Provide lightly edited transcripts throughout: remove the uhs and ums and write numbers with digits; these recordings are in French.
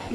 Oh!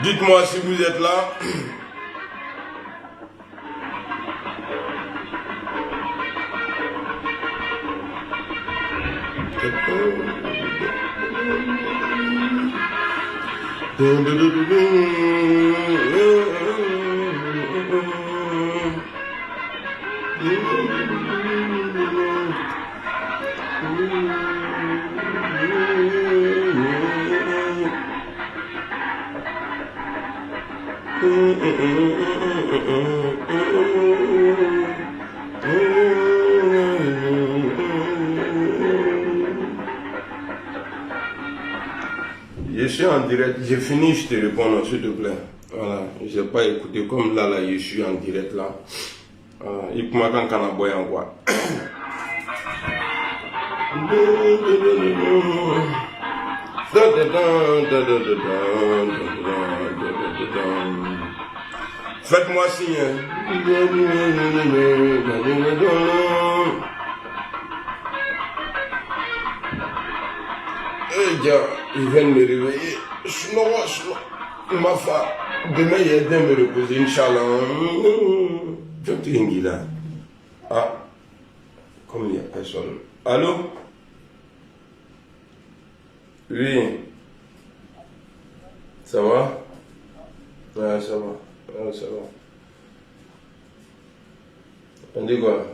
Dites-moi si vous êtes là. Je suis en direct, j'ai fini, je te réponds, s'il te plaît. Voilà, je n'ai pas écouté comme là, je suis en direct là. Voilà, il m'a quand on a boyé en quoi. Faites-moi signe. Ils viennent me réveiller. Ma femme, demain il vient me reposer, Inch'Allah. Je te dis là. Ah, comme il n'y a personne. Allô? Oui. Ça va? Ouais, ça va. Ouais, ça va. On dit quoi?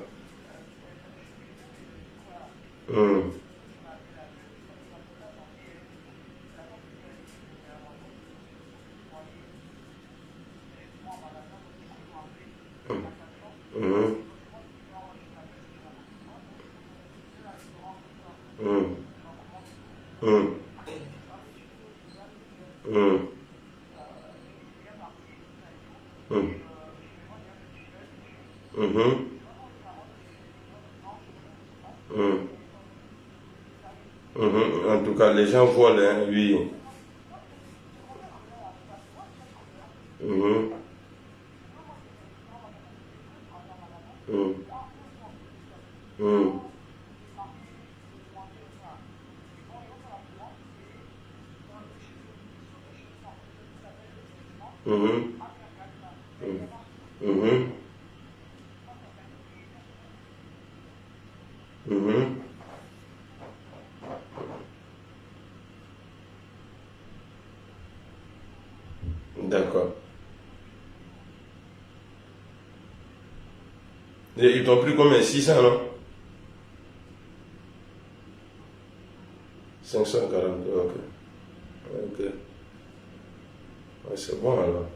En tout cas, les gens volent, hein, oui. D'accord. Et ils t'ont pris combien? 600, non? 540, ok. Ok. Ouais, c'est bon alors.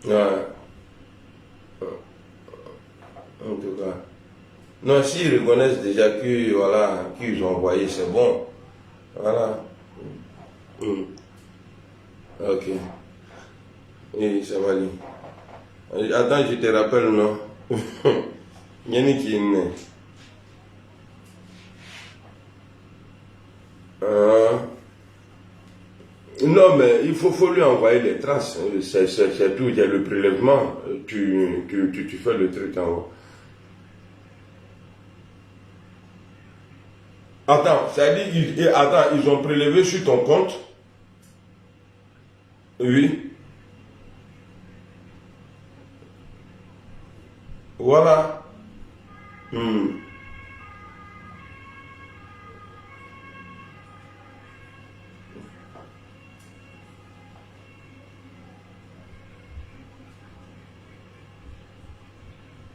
Ouais. En tout cas. Non, s'ils reconnaissent déjà que, voilà, qu'ils ont envoyé, c'est bon. Voilà. Ok. Oui, ça va aller. Attends, je te rappelle, non? Il y en a qui est né. Non, mais il faut lui envoyer les traces. C'est tout. Il y a le prélèvement. Tu fais le truc en haut. Attends, ça dit, attends, ils ont prélevé sur ton compte? Oui. Voilà. Hmm.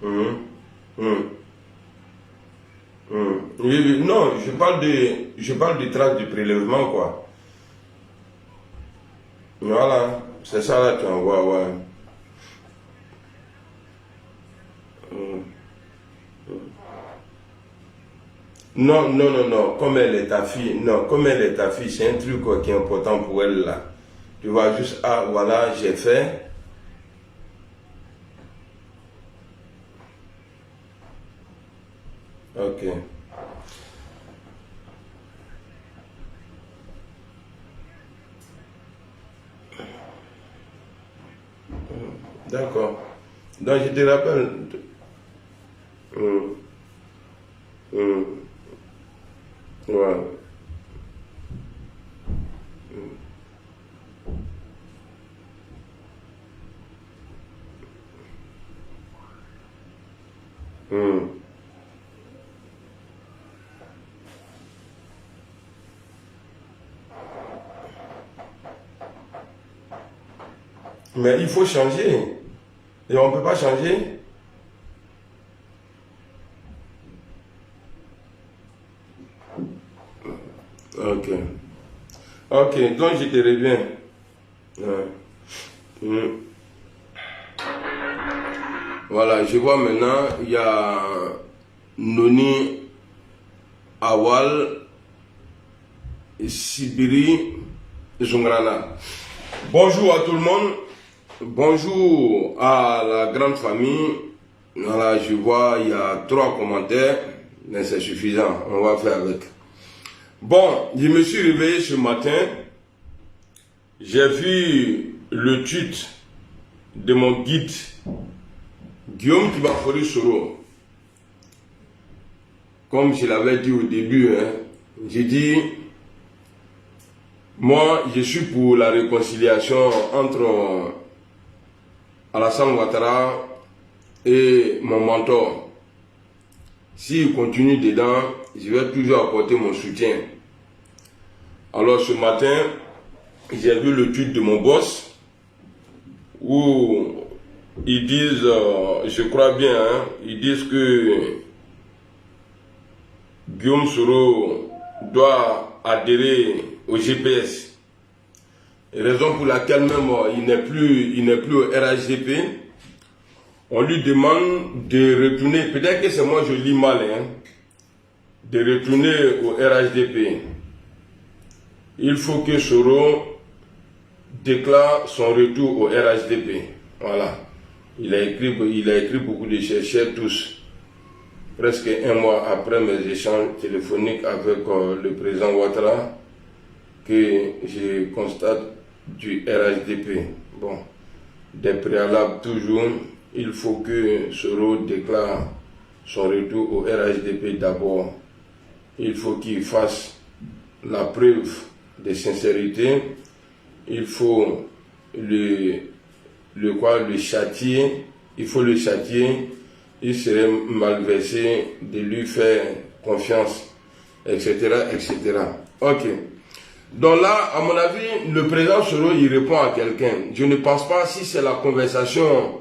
Hmm. Hmm. Hmm. Oui, oui, non, je parle des traces du prélèvement, quoi. Voilà, c'est ça là, tu envoies, ouais. Hmm. Non, non, non, non, comme elle est ta fille, non, comme elle est ta fille, c'est un truc quoi, qui est important pour elle là. Tu vois juste, ah voilà, j'ai fait. Ok, d'accord. Donc je te rappelle. Hmm, hmm, ouais. Hmm. Mais il faut changer. Et on ne peut pas changer. Ok. Ok, donc je te reviens. Ouais. Hmm. Voilà, je vois maintenant, il y a Noni Awal Sibiri Zungrana. Bonjour à tout le monde. Bonjour à la grande famille. Voilà, je vois, il y a 3 commentaires, mais c'est suffisant. On va faire avec. Bon, je me suis réveillé ce matin. J'ai vu le tweet de mon guide, Guillaume Kibafori Soro. Comme je l'avais dit au début, hein, j'ai dit, moi, je suis pour la réconciliation entre Alassane Ouattara et mon mentor. S'il continue dedans, je vais toujours apporter mon soutien. Alors ce matin, j'ai vu le tweet de mon boss où ils disent, je crois bien, hein, ils disent que Guillaume Soro doit adhérer au GPS. Raison pour laquelle même il n'est plus au RHDP. On lui demande de retourner, peut-être que c'est moi je lis mal, hein, de retourner au RHDP. Il faut que Soro déclare son retour au RHDP. Voilà. Il a écrit beaucoup de chercheurs tous. Presque un mois après mes échanges téléphoniques avec le président Ouattara, que je constate du RHDP. Bon, des préalables toujours, il faut que Soro déclare son retour au RHDP d'abord. Il faut qu'il fasse la preuve de sincérité. Il faut le châtier. Il faut le châtier. Il serait malversé de lui faire confiance, etc., etc. Ok. Donc là, à mon avis, le président Soro, il répond à quelqu'un. Je ne pense pas si c'est la conversation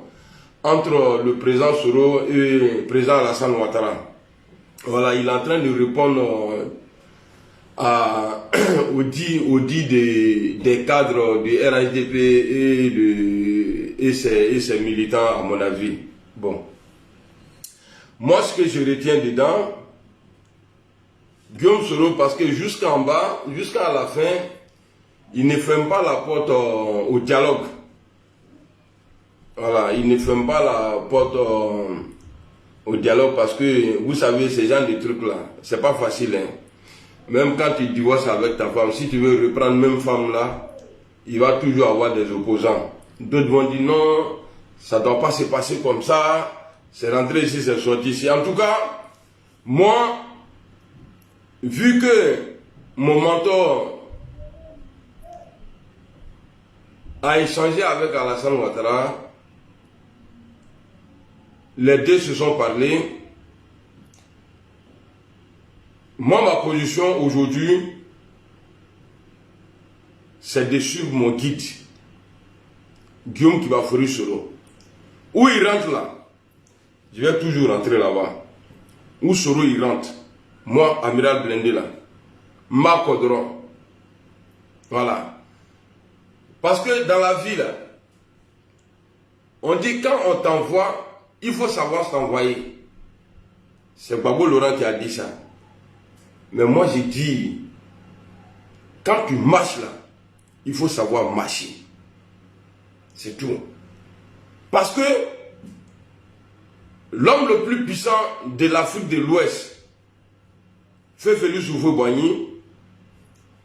entre le président Soro et le président Alassane Ouattara. Voilà, il est en train de répondre aux dits des cadres du RHDP et ses militants, à mon avis. Bon. Moi, ce que je retiens dedans, Guillaume Soro, parce que jusqu'en bas, jusqu'à la fin, il ne ferme pas la porte au dialogue. Voilà, il ne ferme pas la porte au dialogue parce que, vous savez, ces gens de trucs-là, c'est pas facile. Hein. Même quand tu divorces avec ta femme, si tu veux reprendre même femme-là, il va toujours avoir des opposants. D'autres vont dire non, ça ne doit pas se passer comme ça, c'est rentré ici, c'est sorti ici. En tout cas, moi, vu que mon mentor a échangé avec Alassane Ouattara, les deux se sont parlé. Moi, ma position aujourd'hui, c'est de suivre mon guide, Guillaume Kibafori Soro. Où il rentre là, je vais toujours rentrer là-bas. Où Soro il rentre, moi, Amiral Blindé là, ma Kodron. Voilà. Parce que dans la vie là, on dit quand on t'envoie, il faut savoir s'envoyer. C'est Babo Laurent qui a dit ça. Mais moi j'ai dit, quand tu marches là, il faut savoir marcher. C'est tout. Parce que l'homme le plus puissant de l'Afrique de l'Ouest, Félix Houphouët-Boigny,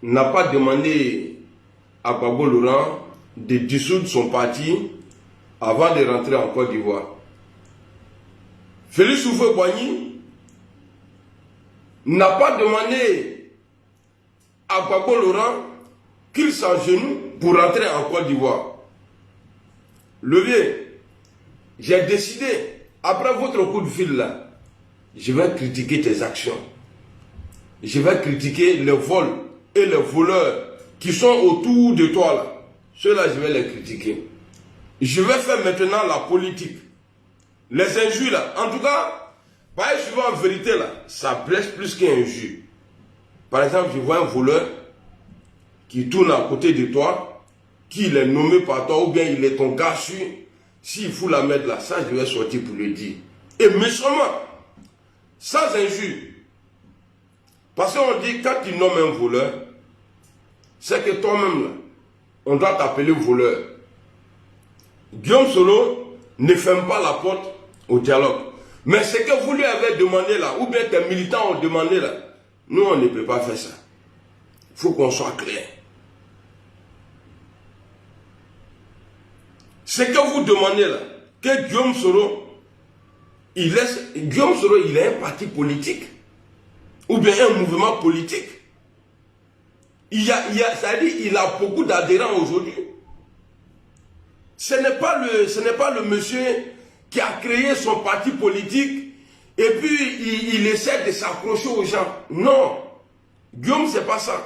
n'a pas demandé à Babo Laurent de dissoudre son parti avant de rentrer en Côte d'Ivoire. Félix Houphouët-Boigny n'a pas demandé à Babo Laurent qu'il s'agenouille pour rentrer en Côte d'Ivoire. Le vieux, j'ai décidé, après votre coup de fil là, je vais critiquer tes actions. Je vais critiquer les vols et les voleurs qui sont autour de toi là. Ceux-là, je vais les critiquer. Je vais faire maintenant la politique. Les injures là, en tout cas, pareil, je vois en vérité là, ça blesse plus qu'un injure. Par exemple, je vois un voleur qui tourne à côté de toi, qu'il est nommé par toi, ou bien il est ton gars sûr, s'il fout la merde là, ça je vais sortir pour le dire. Et méchamment, sans injure. Parce qu'on dit, quand tu nommes un voleur, c'est que toi-même là, on doit t'appeler voleur. Guillaume Soro ne ferme pas la porte au dialogue. Mais ce que vous lui avez demandé là, ou bien tes militants ont demandé là, nous on ne peut pas faire ça. Il faut qu'on soit clair. Ce que vous demandez là, que Guillaume Soro, Guillaume Soro, il a un parti politique, ou bien un mouvement politique. C'est-à-dire, il a beaucoup d'adhérents aujourd'hui. Ce n'est pas le monsieur qui a créé son parti politique et puis il essaie de s'accrocher aux gens. Non. Guillaume, c'est pas ça.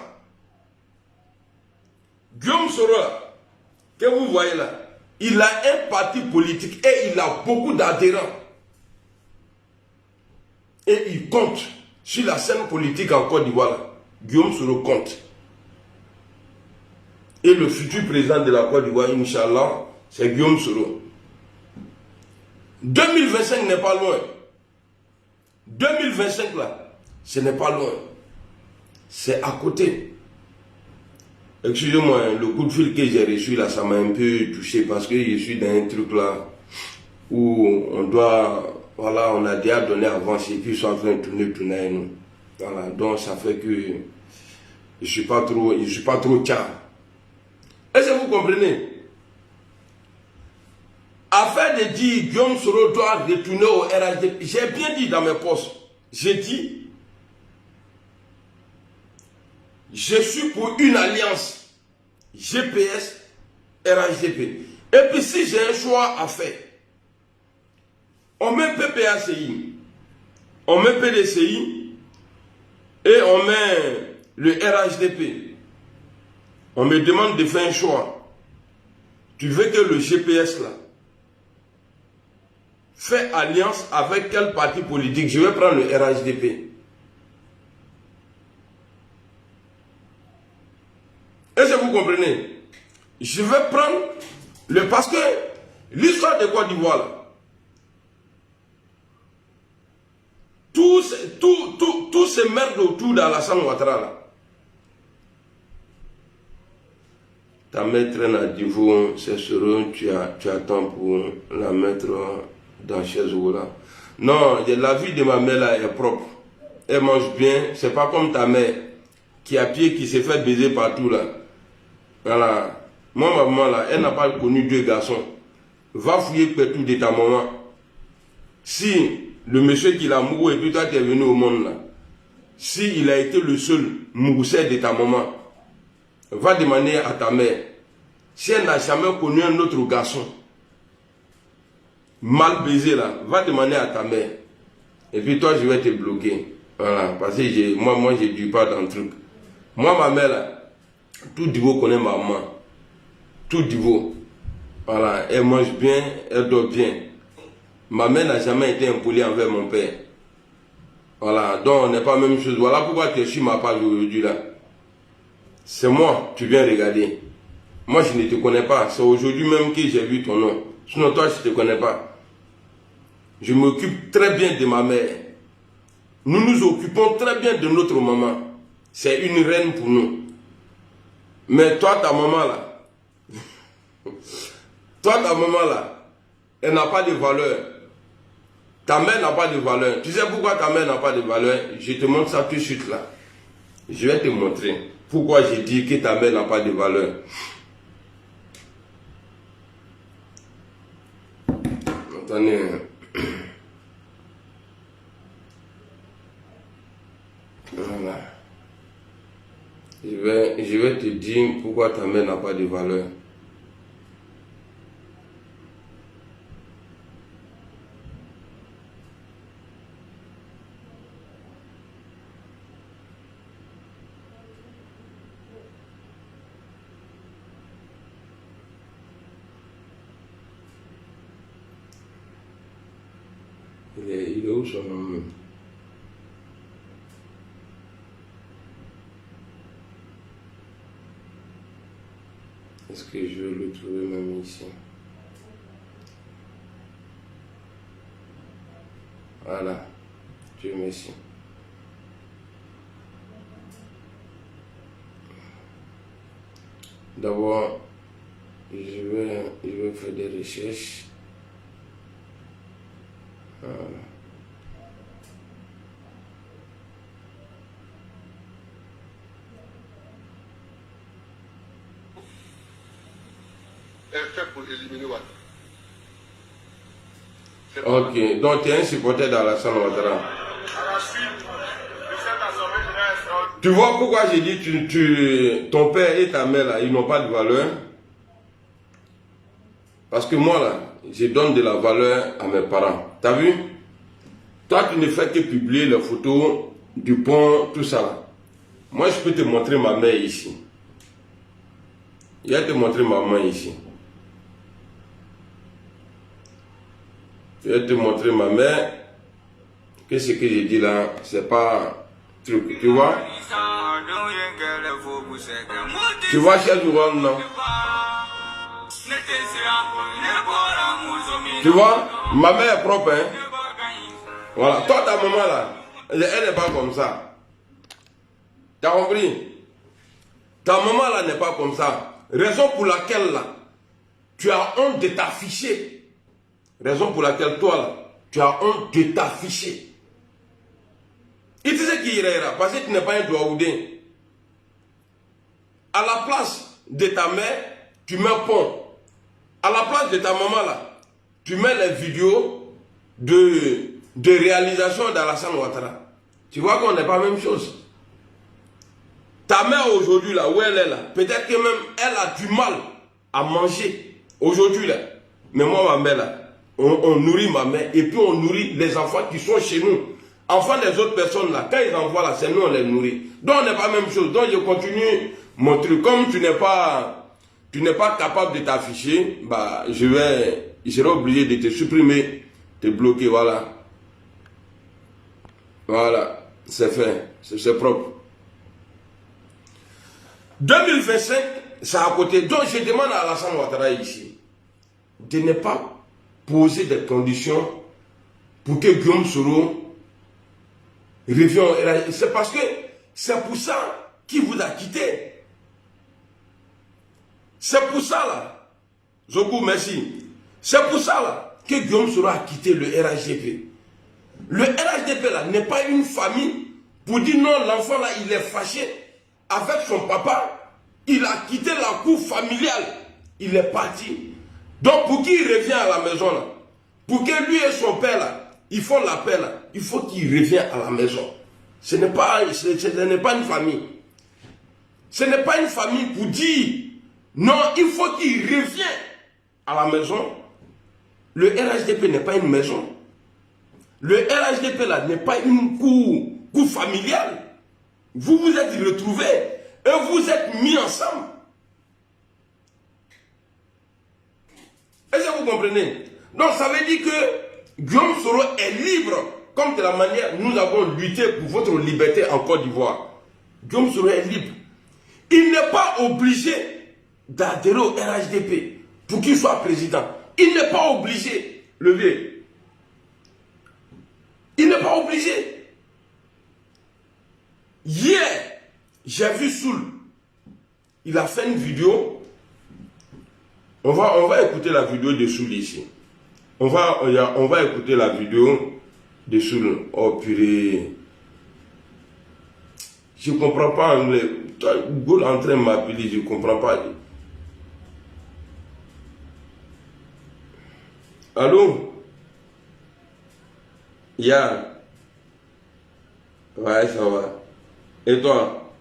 Guillaume Soro, que vous voyez là, il a un parti politique et il a beaucoup d'adhérents. Et il compte sur la scène politique en Côte d'Ivoire. Guillaume Soro compte. Et le futur président de la Côte d'Ivoire, Inch'Allah, c'est Guillaume Soro. 2025 n'est pas loin. 2025 là, ce n'est pas loin. C'est à côté. Excusez-moi, le coup de fil que j'ai reçu là, ça m'a un peu touché parce que je suis dans un truc là où on doit, voilà, on a déjà donné avance et puis ils sont en train de tourner nous. Voilà, donc ça fait que je suis pas trop tard. Est-ce que vous comprenez? Afin de dire Guillaume Soro doit retourner au RHDP, j'ai bien dit dans mes postes, j'ai dit, je suis pour une alliance GPS-RHDP. Et puis si j'ai un choix à faire, on met PPACI, on met PDCI et on met le RHDP. On me demande de faire un choix. Tu veux que le GPS là fait alliance avec quel parti politique? Je vais prendre le RHDP. Est-ce que vous comprenez? Je vais prendre le... Parce que l'histoire de Côte d'Ivoire là, tout se merde autour d'Alassane Ouattara là. Ta mère traîne à Divo, c'est sûr, tu attends pour la mettre dans chez là. Non, la vie de ma mère là est propre. Elle mange bien, c'est pas comme ta mère qui a pied, qui s'est fait baiser partout là. Voilà. Moi, ma maman là, elle n'a pas connu deux garçons. Va fouiller tout de ta maman. Si le monsieur qui l'a mouru et puis toi tu es venu au monde là, si il a été le seul moussé de ta maman, va demander à ta mère si elle n'a jamais connu un autre garçon mal baisé là, va demander à ta mère. Et puis toi je vais te bloquer. Voilà, parce que moi je ne dis pas dans le truc. Moi, ma mère, là, tout Divo connaît ma maman. Tout Divo. Voilà, elle mange bien, elle dort bien. Ma mère n'a jamais été impolie envers mon père. Voilà, donc on n'est pas la même chose. Voilà pourquoi tu es sur ma page aujourd'hui là. C'est moi, tu viens regarder. Moi, je ne te connais pas. C'est aujourd'hui même que j'ai vu ton nom. Sinon, toi, je ne te connais pas. Je m'occupe très bien de ma mère. Nous nous occupons très bien de notre maman. C'est une reine pour nous. Mais toi, ta maman là, elle n'a pas de valeur. Ta mère n'a pas de valeur. Tu sais pourquoi ta mère n'a pas de valeur? Je te montre ça tout de suite là. Je vais te montrer pourquoi j'ai dit que ta mère n'a pas de valeur. Attendez. Voilà. Je vais te dire pourquoi ta mère n'a pas de valeur. Il est où son nom? Est-ce que je vais le trouver même ici? Voilà. Dieu merci. D'abord, je vais faire des recherches. Voilà. Elle fait pour éliminer Ouattara. Ok, donc tu es un supporter d'Alassane Ouattara. À la suite de cette assemblée générale extraordinaire. Tu vois pourquoi j'ai dit ton père et ta mère là, ils n'ont pas de valeur? Parce que moi là, je donne de la valeur à mes parents. T'as vu? Toi, tu ne fais que publier les photos du pont, tout ça là. Moi, je peux te montrer ma mère ici. Je vais te montrer ma maman ici. Je vais te montrer ma mère. Que ce que j'ai dit là, c'est pas truc. Tu vois? Tu vois, Cheikh Douane, non? Tu vois? Ma mère est propre, hein? Voilà. Toi, ta maman là, elle n'est pas comme ça. Tu as compris? Ta maman là n'est pas comme ça. Raison pour laquelle là, tu as honte de t'afficher. Raison pour laquelle toi là, tu as honte de t'afficher. Il te sait qui ira parce que tu n'es pas un Douaoudin. À la place de ta mère, tu mets pont. À la place de ta maman là, tu mets les vidéos de réalisation d'Alassane Ouattara. Tu vois qu'on n'est pas la même chose. Ta mère aujourd'hui là, où elle est là, peut-être que même elle a du mal à manger aujourd'hui là. Mais moi, ma mère là, on nourrit ma mère et puis on nourrit les enfants qui sont chez nous. Enfants des autres personnes là, quand ils envoient là, c'est nous on les nourrit. Donc on n'est pas la même chose. Donc je continue mon truc. Comme tu n'es pas capable de t'afficher, bah je serai obligé de te supprimer, te bloquer, voilà. Voilà, c'est fait, c'est propre. 2025, c'est à côté. Donc je demande à Alassane Ouattara ici de ne pas poser des conditions pour que Guillaume Soro revienne. C'est parce que c'est pour ça qu'il vous a quitté. C'est pour ça là. Zoku, merci. C'est pour ça là que Guillaume Soro a quitté le RHDP. Le RHDP là n'est pas une famille pour dire non, l'enfant là il est fâché avec son papa. Il a quitté la cour familiale. Il est parti. Donc pour qu'il revienne à la maison là, pour que lui et son père là, ils font la paix là, il faut qu'il revienne à la maison. Ce n'est pas une famille. Ce n'est pas une famille pour dire non, il faut qu'il revienne à la maison. Le RHDP n'est pas une maison. Le RHDP là n'est pas une cour coup familial. Vous vous êtes retrouvés et vous êtes mis ensemble. Est-ce que vous comprenez? Donc ça veut dire que Guillaume Soro est libre, comme de la manière nous avons lutté pour votre liberté en Côte d'Ivoire. Guillaume Soro est libre. Il n'est pas obligé d'adhérer au RHDP pour qu'il soit président. Il n'est pas obligé, le vieux. Il n'est pas obligé. Hier, j'ai vu Soul. Il a fait une vidéo. On va écouter la vidéo de Soul ici. On va écouter la vidéo de Soul. Oh purée. Je ne comprends pas anglais. Toi, Google est en train de m'appeler, je ne comprends pas. Allô? Yann? Ouais, ça va. Et toi?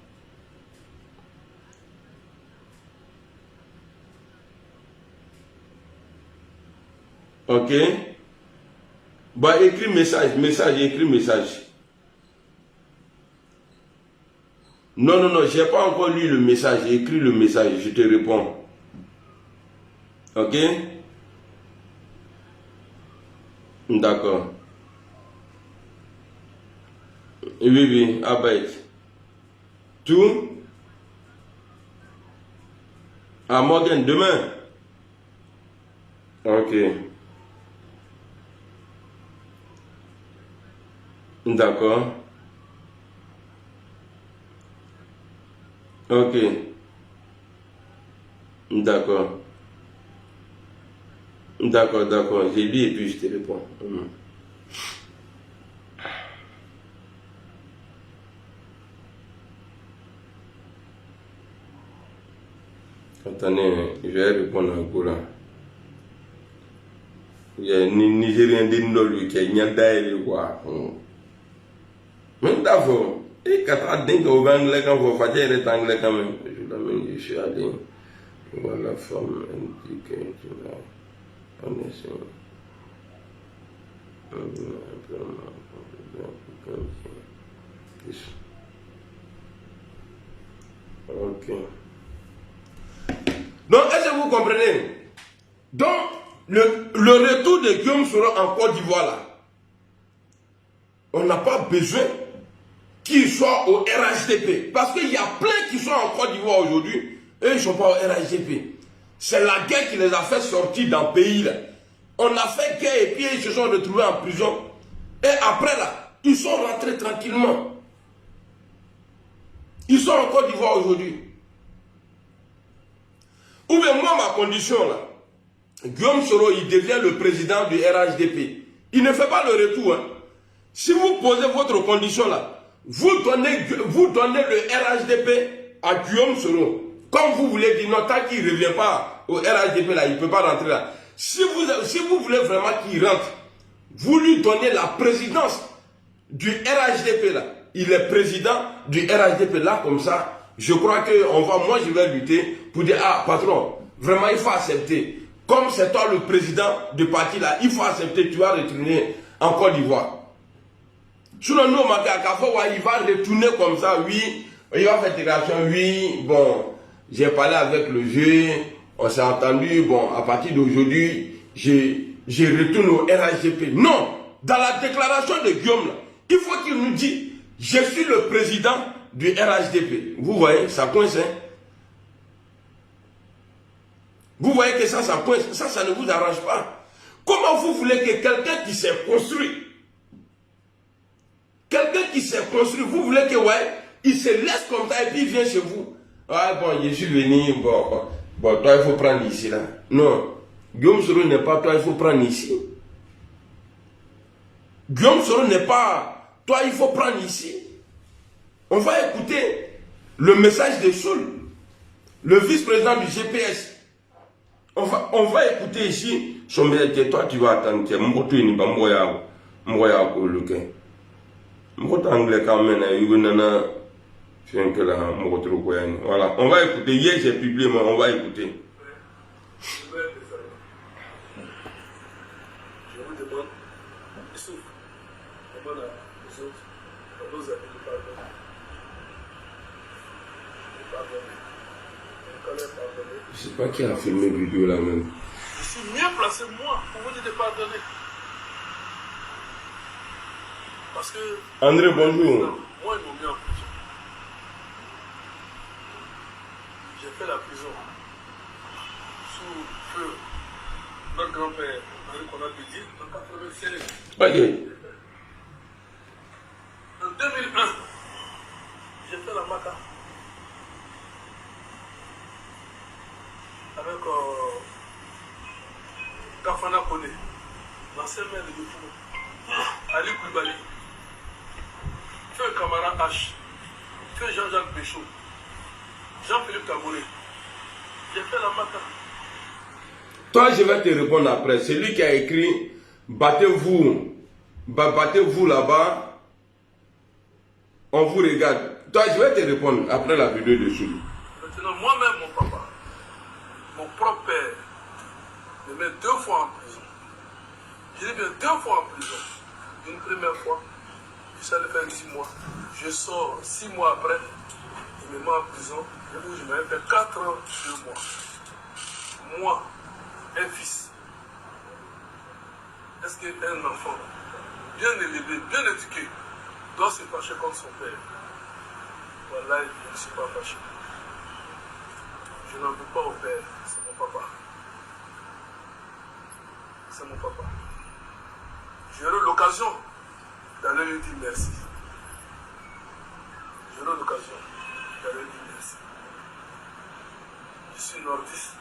Ok. Bah, écris message, écris message. Non, j'ai pas encore lu le message. J'ai écrit le message, je te réponds. Ok? D'accord. Oui, Abait. Tout? À Morgan, demain? Ok. D'accord. Ok. D'accord. D'accord. J'ai lu et puis je te réponds. Attendez, je vais répondre à Goula. Il y a un Nigérien d'Indol qui est Nyadaï, quoi. Même d'abord, et quand on dit qu'on va anglais, quand on va faire des anglais quand même. Je l'amène, je suis allé. Voilà la forme indiquée. On essaie. Ok. Donc, est-ce que vous comprenez? Donc, le retour de Guillaume Soro en Côte d'Ivoire, là, on n'a pas besoin qu'il soit au RHDP. Parce qu'il y a plein qui sont en Côte d'Ivoire aujourd'hui, et ils ne sont pas au RHDP. C'est la guerre qui les a fait sortir dans le pays, là. On a fait guerre et puis ils se sont retrouvés en prison. Et après, là, ils sont rentrés tranquillement. Ils sont en Côte d'Ivoire aujourd'hui. Ou bien moi, ma condition, là, Guillaume Soro, il devient le président du RHDP. Il ne fait pas le retour. Hein. Si vous posez votre condition, là, vous donnez le RHDP à Guillaume Soro. Comme vous voulez dire, non, tant qu'il ne revient pas au RHDP, là, il ne peut pas rentrer là. Si vous voulez vraiment qu'il rentre, vous lui donnez la présidence du RHDP, là. Il est président du RHDP, là, comme ça. Je crois que moi, je vais lutter pour dire, ah, patron, vraiment, il faut accepter. Comme c'est toi le président du parti, là, il faut accepter, tu vas retourner en Côte d'Ivoire. Sinon, nous, il va retourner comme ça, oui, il va faire déclaration, oui, bon, j'ai parlé avec le jeu, on s'est entendu, bon, à partir d'aujourd'hui, je retourne au RHDP. Non, dans la déclaration de Guillaume, là, il faut qu'il nous dise, je suis le président du RHDP. Vous voyez, ça coince, hein? Vous voyez que ça coince, ça ne vous arrange pas. Comment vous voulez que quelqu'un qui s'est construit, vous voulez que, ouais, il se laisse comme ça et puis il vient chez vous. Ah bon, je suis venu, bon, toi il faut prendre ici, là. Non, Guillaume Soro n'est pas toi, il faut prendre ici. Guillaume Soro n'est pas toi, il faut prendre ici. On va écouter le message de Soul, le vice-président du GPS. On va écouter ici son message que toi tu vas attendre. Anglais quand même, voilà, on va écouter. Hier j'ai publié, mais on va écouter. Je vous demande, souffle. Demande aux autres à nos amis de pardonner. De pardonner. De leur pardonner. Je sais pas qui a filmé la vidéo là même. Je suis mieux placé, moi, pour vous dire de pardonner. Parce que... André, bonjour. Moi, ils m'ont mis en prison. J'ai fait la prison sous feu notre grand-père, Henri Conrad Bédier, en 1985. Ok. En 2001, j'ai fait la MACA avec Kafana Kone, l'ancien maire de Yopougon, Ali Koulibaly, Feu Kamara H, Feu Jean-Jacques Péchaud, Jean-Philippe Kabouré. J'ai fait la MACA. Toi, je vais te répondre après. C'est lui qui a écrit battez-vous, battez-vous là-bas, on vous regarde. Toi, je vais te répondre après la vidéo dessus. Maintenant, moi-même, mon papa, mon propre père, me met 2 fois en prison. Je dis bien 2 fois en prison. Une première fois, je suis allé faire 10 mois. Je sors 6 mois après, il me met en prison, où je m'avais fait 4 ans, 2 mois. Moi, un fils, est-ce qu'un enfant, bien élevé, bien éduqué, doit se fâcher contre son père? Voilà, je ne suis pas fâché. Je n'en veux pas au père, c'est mon papa. C'est mon papa. J'aurai l'occasion d'aller lui dire merci. J'aurai l'occasion d'aller lui dire merci. Je suis nordiste,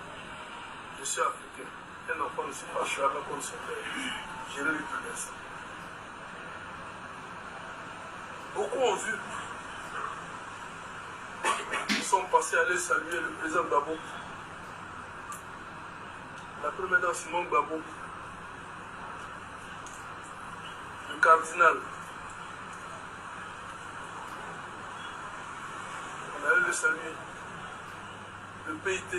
je suis africain. Un enfant ne se fâchera pas contre son père. J'aurai lui dire merci. Beaucoup ont vu. Ils sont passés à aller saluer le président Gbagbo. La première dame Simone Gbagbo. Le cardinal. On allait le saluer. Le PIT.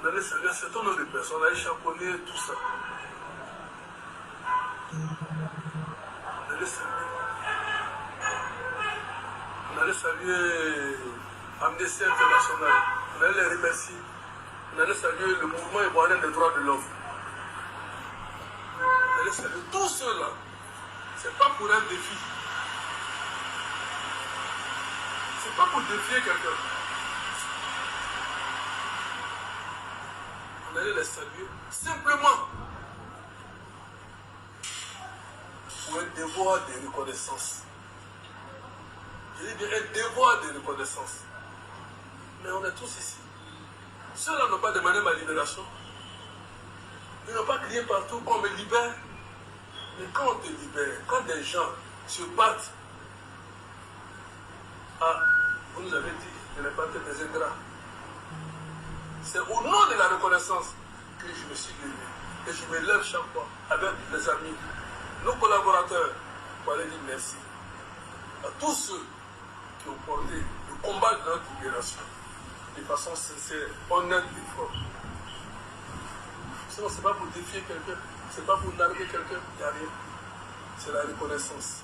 On allait saluer un certain nombre de personnes. On allait champonner tout ça. On allait saluer. On allait saluer Amnesty International, on allait les remercier, on allait saluer le mouvement ivoirien des droits de l'homme. On allait saluer tous ceux-là. Ce n'est pas pour un défi. Ce n'est pas pour défier quelqu'un. On allait les saluer simplement pour un devoir de reconnaissance. Je dis bien un devoir de reconnaissance. Mais on est tous ici. Ceux-là n'ont pas demandé ma libération. Ils n'ont pas crié partout qu'on me libère. Mais quand on te libère, quand des gens se battent, ah, vous nous avez dit de ne pas être des ingrats. C'est au nom de la reconnaissance que je me suis levé. Et je me lève chaque fois avec les amis, nos collaborateurs, pour aller dire merci à tous ceux qui ont porté le combat de notre libération de façon sincère, honnête et forte. Sinon, ce n'est pas pour défier quelqu'un, ce n'est pas pour narguer quelqu'un, il n'y a rien. C'est la reconnaissance.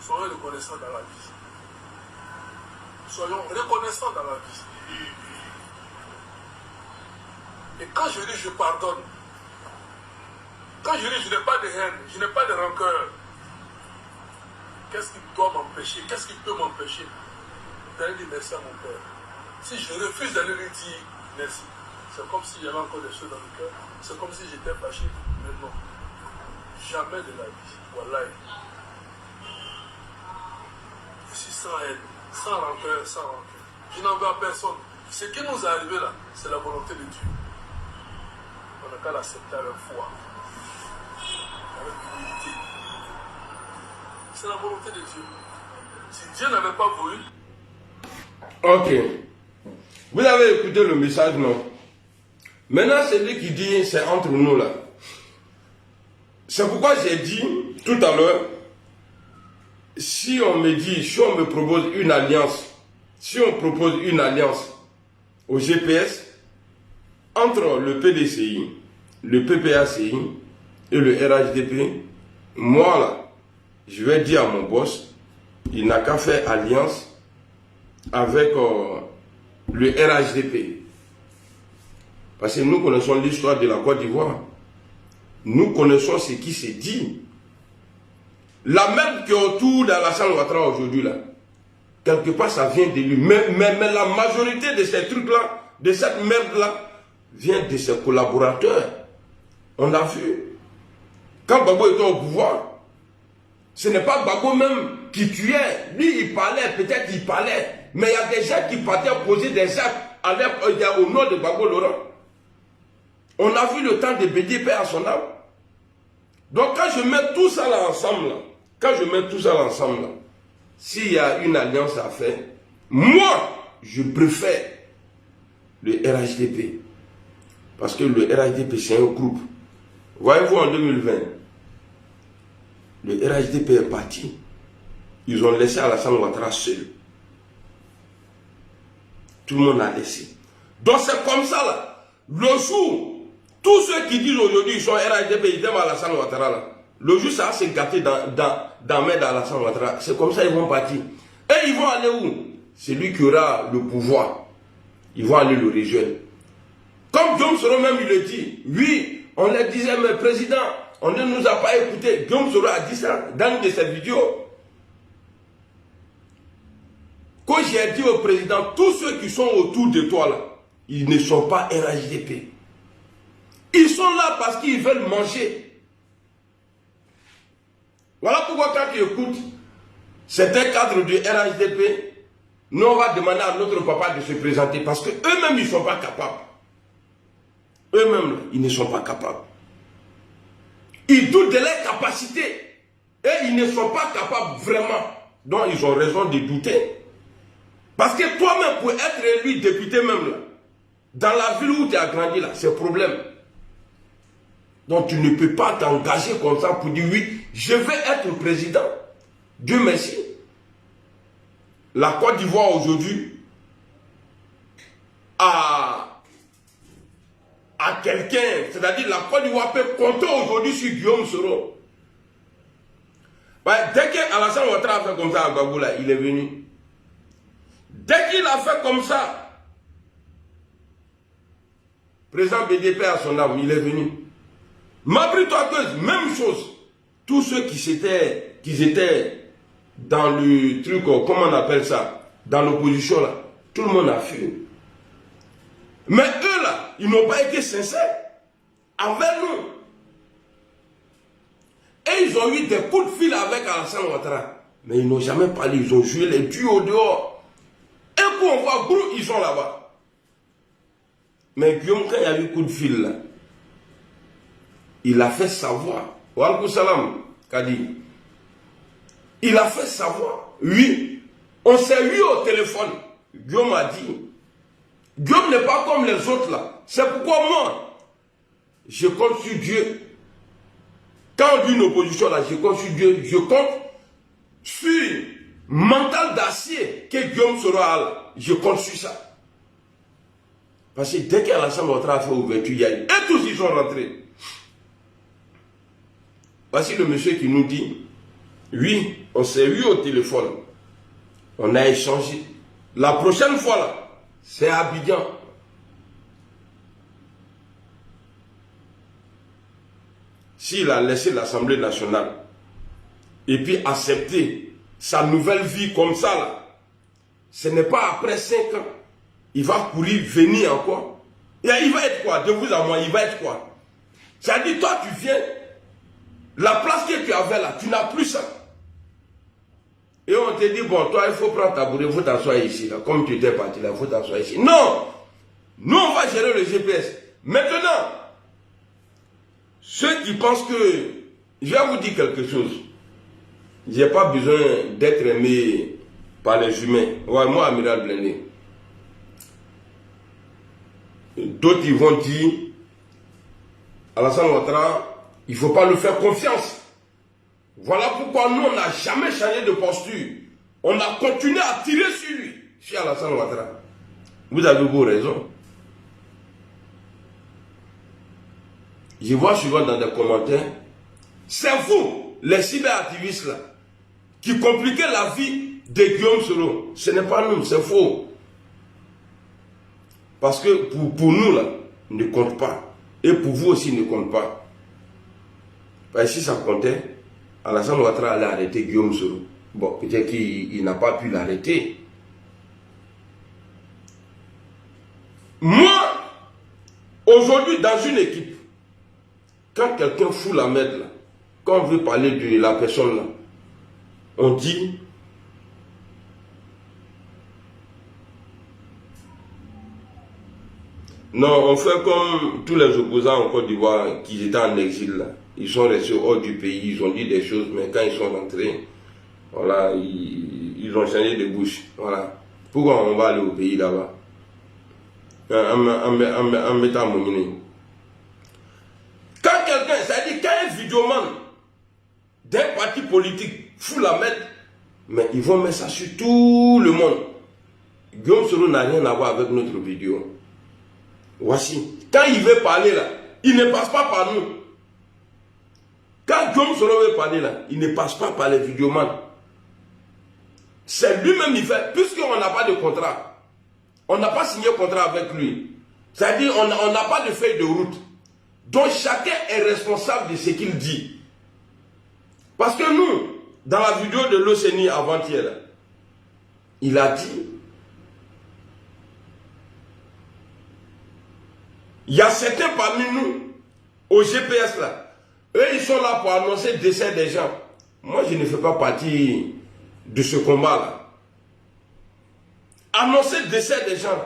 Soyons reconnaissants dans la vie. Soyons reconnaissants dans la vie. Et quand je dis je pardonne, quand je dis je n'ai pas de haine, je n'ai pas de rancœur, qu'est-ce qui doit m'empêcher, qu'est-ce qui peut m'empêcher d'aller dire merci à mon père? Si je refuse d'aller lui dire merci, c'est comme s'il y avait encore des choses dans le cœur, c'est comme si j'étais fâché, mais non. Jamais de la vie. Voilà. Je suis sans haine, sans rancœur, sans rancœur. Je n'en veux à personne. Ce qui nous est arrivé là, c'est la volonté de Dieu. On n'a qu'à l'accepter avec foi, avec humilité. C'est la volonté de Dieu. Si Dieu n'avait pas voulu. Ok. Vous avez écouté le message, non? Maintenant, c'est lui qui dit, c'est entre nous là. C'est pourquoi j'ai dit tout à l'heure, si on me dit, si on me propose une alliance, si on propose une alliance au GPS, entre le PDCI, le PPACI et le RHDP, moi là, je vais dire à mon boss, il n'a qu'à faire alliance avec le RHDP. Parce que nous connaissons l'histoire de la Côte d'Ivoire. Nous connaissons ce qui s'est dit. La merde qui est autour d'Alassane Ouattara aujourd'hui, là, quelque part, ça vient de lui. Mais la majorité de ces trucs-là, de cette merde-là, vient de ses collaborateurs. On a vu. Quand Gbagbo était au pouvoir, ce n'est pas Gbagbo même qui tuait. Lui, il parlait, peut-être il parlait. Mais il y a des gens qui partaient poser des actes au nom de Gbagbo Laurent. On a vu le temps de BDP à son âme. Donc quand je mets tout ça là ensemble, s'il y a une alliance à faire, moi, je préfère le RHDP. Parce que le RHDP, c'est un groupe. Voyez-vous, en 2020, le RHDP est parti. Ils ont laissé Alassane Ouattara seul. Tout le monde a laissé. Donc c'est comme ça là. Le jour, tous ceux qui disent aujourd'hui ils sont RHDP, ils aiment Alassane Ouattara là. Le jour ça va se gâter dans main d'Alassane Ouattara. C'est comme ça ils vont partir. Et ils vont aller où? C'est lui qui aura le pouvoir. Ils vont aller le rejoindre. Comme Guillaume Soro même il le dit. Oui, on le disait, mais président, on ne nous a pas écouté. Guillaume Soro a dit ça dans une de ses vidéos. Quand j'ai dit au président, tous ceux qui sont autour de toi là, ils ne sont pas RHDP. Ils sont là parce qu'ils veulent manger. Voilà pourquoi quand tu écoutes certains cadres du RHDP, nous on va demander à notre papa de se présenter parce qu'eux-mêmes ils ne sont pas capables. Eux-mêmes, ils ne sont pas capables. Ils doutent de leur capacité. Et ils ne sont pas capables vraiment. Donc ils ont raison de douter. Parce que toi-même, pour être élu député même là, dans la ville où tu as grandi là, c'est problème. Donc tu ne peux pas t'engager comme ça pour dire oui, je vais être président. Dieu merci. La Côte d'Ivoire aujourd'hui a quelqu'un, c'est-à-dire la Côte d'Ivoire peut compter aujourd'hui sur Guillaume Soro. Ouais, dès que Alassane Ouattara a fait comme ça à Gbagbo là, il est venu. Dès qu'il a fait comme ça, président BDP à son âme, il est venu. Mabri Touakeuse, même chose. Tous ceux qui étaient dans le truc, comment on appelle ça, dans l'opposition là, tout le monde a fui. Mais eux là, ils n'ont pas été sincères envers nous. Et ils ont eu des coups de fil avec Alassane Ouattara. Mais ils n'ont jamais parlé, ils ont joué les dieux au dehors. Et quand on voit, boum, ils sont là-bas. Mais Guillaume, quand il y a eu coup de fil là, il a fait savoir. Wa alaikum salam, Kadi. Il a fait savoir. Oui, on s'est eu au téléphone. Guillaume a dit. Guillaume n'est pas comme les autres là. C'est pourquoi moi, je compte sur Dieu. Quand on dit une opposition là, je compte sur Dieu. Je compte sur mental d'acier que Guillaume sera là. Je compte sur ça. Parce que dès qu'Alassane Ouattara a fait ouverture, il y a eu. Et tous ils sont rentrés. Voici le monsieur qui nous dit, oui, on s'est eu au téléphone. On a échangé. La prochaine fois là, c'est à Abidjan. S'il a laissé l'Assemblée nationale et puis accepté sa nouvelle vie comme ça là, ce n'est pas après 5 ans. Il va courir, venir encore. Et il va être quoi? De vous à moi, il va être quoi? C'est-à-dire, toi, tu viens, la place que tu avais là, tu n'as plus ça. Et on te dit, bon, toi, il faut prendre ta bourrée, il faut t'asseoir ici, là. Comme tu étais parti là, il faut t'asseoir ici. Non! Nous, on va gérer le GPS. Maintenant, ceux qui pensent que, je vais vous dire quelque chose. Je n'ai pas besoin d'être aimé par les humains. Ouais, moi, Amiral Blindé. D'autres, ils vont dire, Alassane Ouattara, il ne faut pas lui faire confiance. Voilà pourquoi nous, on n'a jamais changé de posture. On a continué à tirer sur lui, sur Alassane Ouattara. Vous avez vos raisons. Je vois souvent dans des commentaires, c'est vous, les cyberactivistes là, qui compliquait la vie de Guillaume Soro. Ce n'est pas nous, c'est faux. Parce que pour nous, là, ne compte pas. Et pour vous aussi, ne compte pas. Parce que si ça comptait, Alassane Ouattara allait arrêter Guillaume Soro. Bon, peut-être qu'il n'a pas pu l'arrêter. Moi, aujourd'hui, dans une équipe, quand quelqu'un fout la merde, là, quand on veut parler de la personne, là, on dit non, on fait comme tous les opposants en Côte d'Ivoire qui étaient en exil, là. Ils sont restés hors du pays, ils ont dit des choses, mais quand ils sont rentrés, voilà, ils ont changé de bouche. Voilà. Pourquoi on va aller au pays là-bas? En mettant mon nez. Quand quelqu'un, c'est-à-dire quand un vidéoman d'un parti politique fout la merde, mais ils vont mettre ça sur tout le monde. Guillaume Soro n'a rien à voir avec notre vidéo. Voici. Quand il veut parler là, il ne passe pas par nous. Quand Guillaume Soro veut parler là, il ne passe pas par les vidéomans. C'est lui-même il fait, puisqu'on n'a pas de contrat. On n'a pas signé contrat avec lui. C'est-à-dire on n'a pas de feuille de route. Donc chacun est responsable de ce qu'il dit. Parce que nous, dans la vidéo de l'OCNI avant-hier, il a dit, il y a certains parmi nous, au GPS là, eux ils sont là pour annoncer le décès des gens. Moi je ne fais pas partie de ce combat là. Annoncer le décès des gens.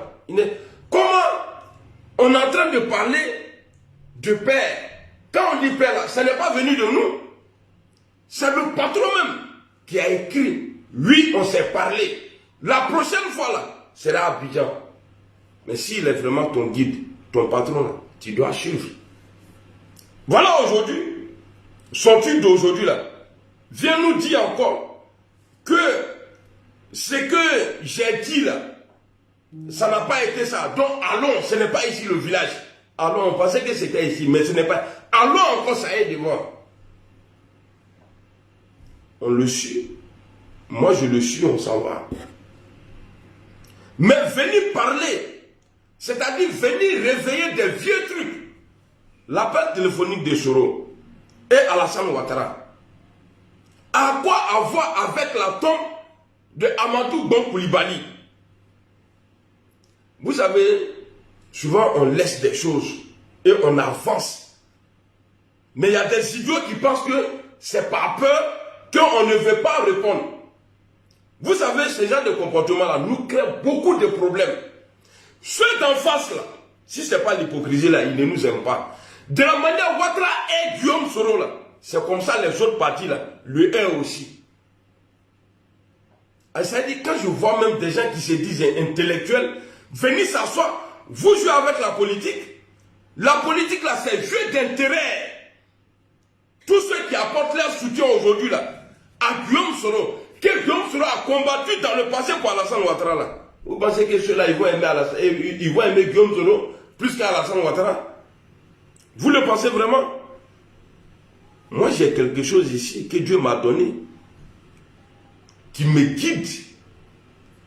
Comment on est en train de parler de père? Quand on dit père là, ça n'est pas venu de nous. C'est le patron même qui a écrit. Oui, on s'est parlé. La prochaine fois là, c'est là à Abidjan. Mais s'il est vraiment ton guide, ton patron là, tu dois suivre. Voilà aujourd'hui, son truc d'aujourd'hui là, vient nous dire encore que ce que j'ai dit là, ça n'a pas été ça. Donc allons, ce n'est pas ici le village. Allons, on pensait que c'était ici, mais ce n'est pas. Allons encore, ça y est devant. On le suit. Moi je le suis, on s'en va. Mais venir parler, c'est-à-dire venir réveiller des vieux trucs. L'appel téléphonique de Soro et Alassane Ouattara. À quoi avoir avec la tombe de Amadou Bon Coulibaly? Vous savez, souvent on laisse des choses et on avance. Mais il y a des idiots qui pensent que c'est par peur qu'on ne veut pas répondre. Vous savez, ce genre de comportement-là nous crée beaucoup de problèmes. Ceux d'en face, là, si ce n'est pas l'hypocrisie, là, ils ne nous aiment pas. De la manière Ouattara et Guillaume Soro, là, c'est comme ça les autres partis, là, le aiment aussi. C'est-à-dire, quand je vois même des gens qui se disent intellectuels, venir s'asseoir, vous jouez avec la politique. La politique, là, c'est jeu d'intérêt. Tous ceux qui apportent leur soutien aujourd'hui, là, à Guillaume Soro, que Guillaume Soro a combattu dans le passé pour Alassane Ouattara, là. Vous pensez que ceux-là, ils vont aimer Guillaume Soro plus qu'Alassane Ouattara? Vous le pensez vraiment? Moi, j'ai quelque chose ici que Dieu m'a donné, qui me guide.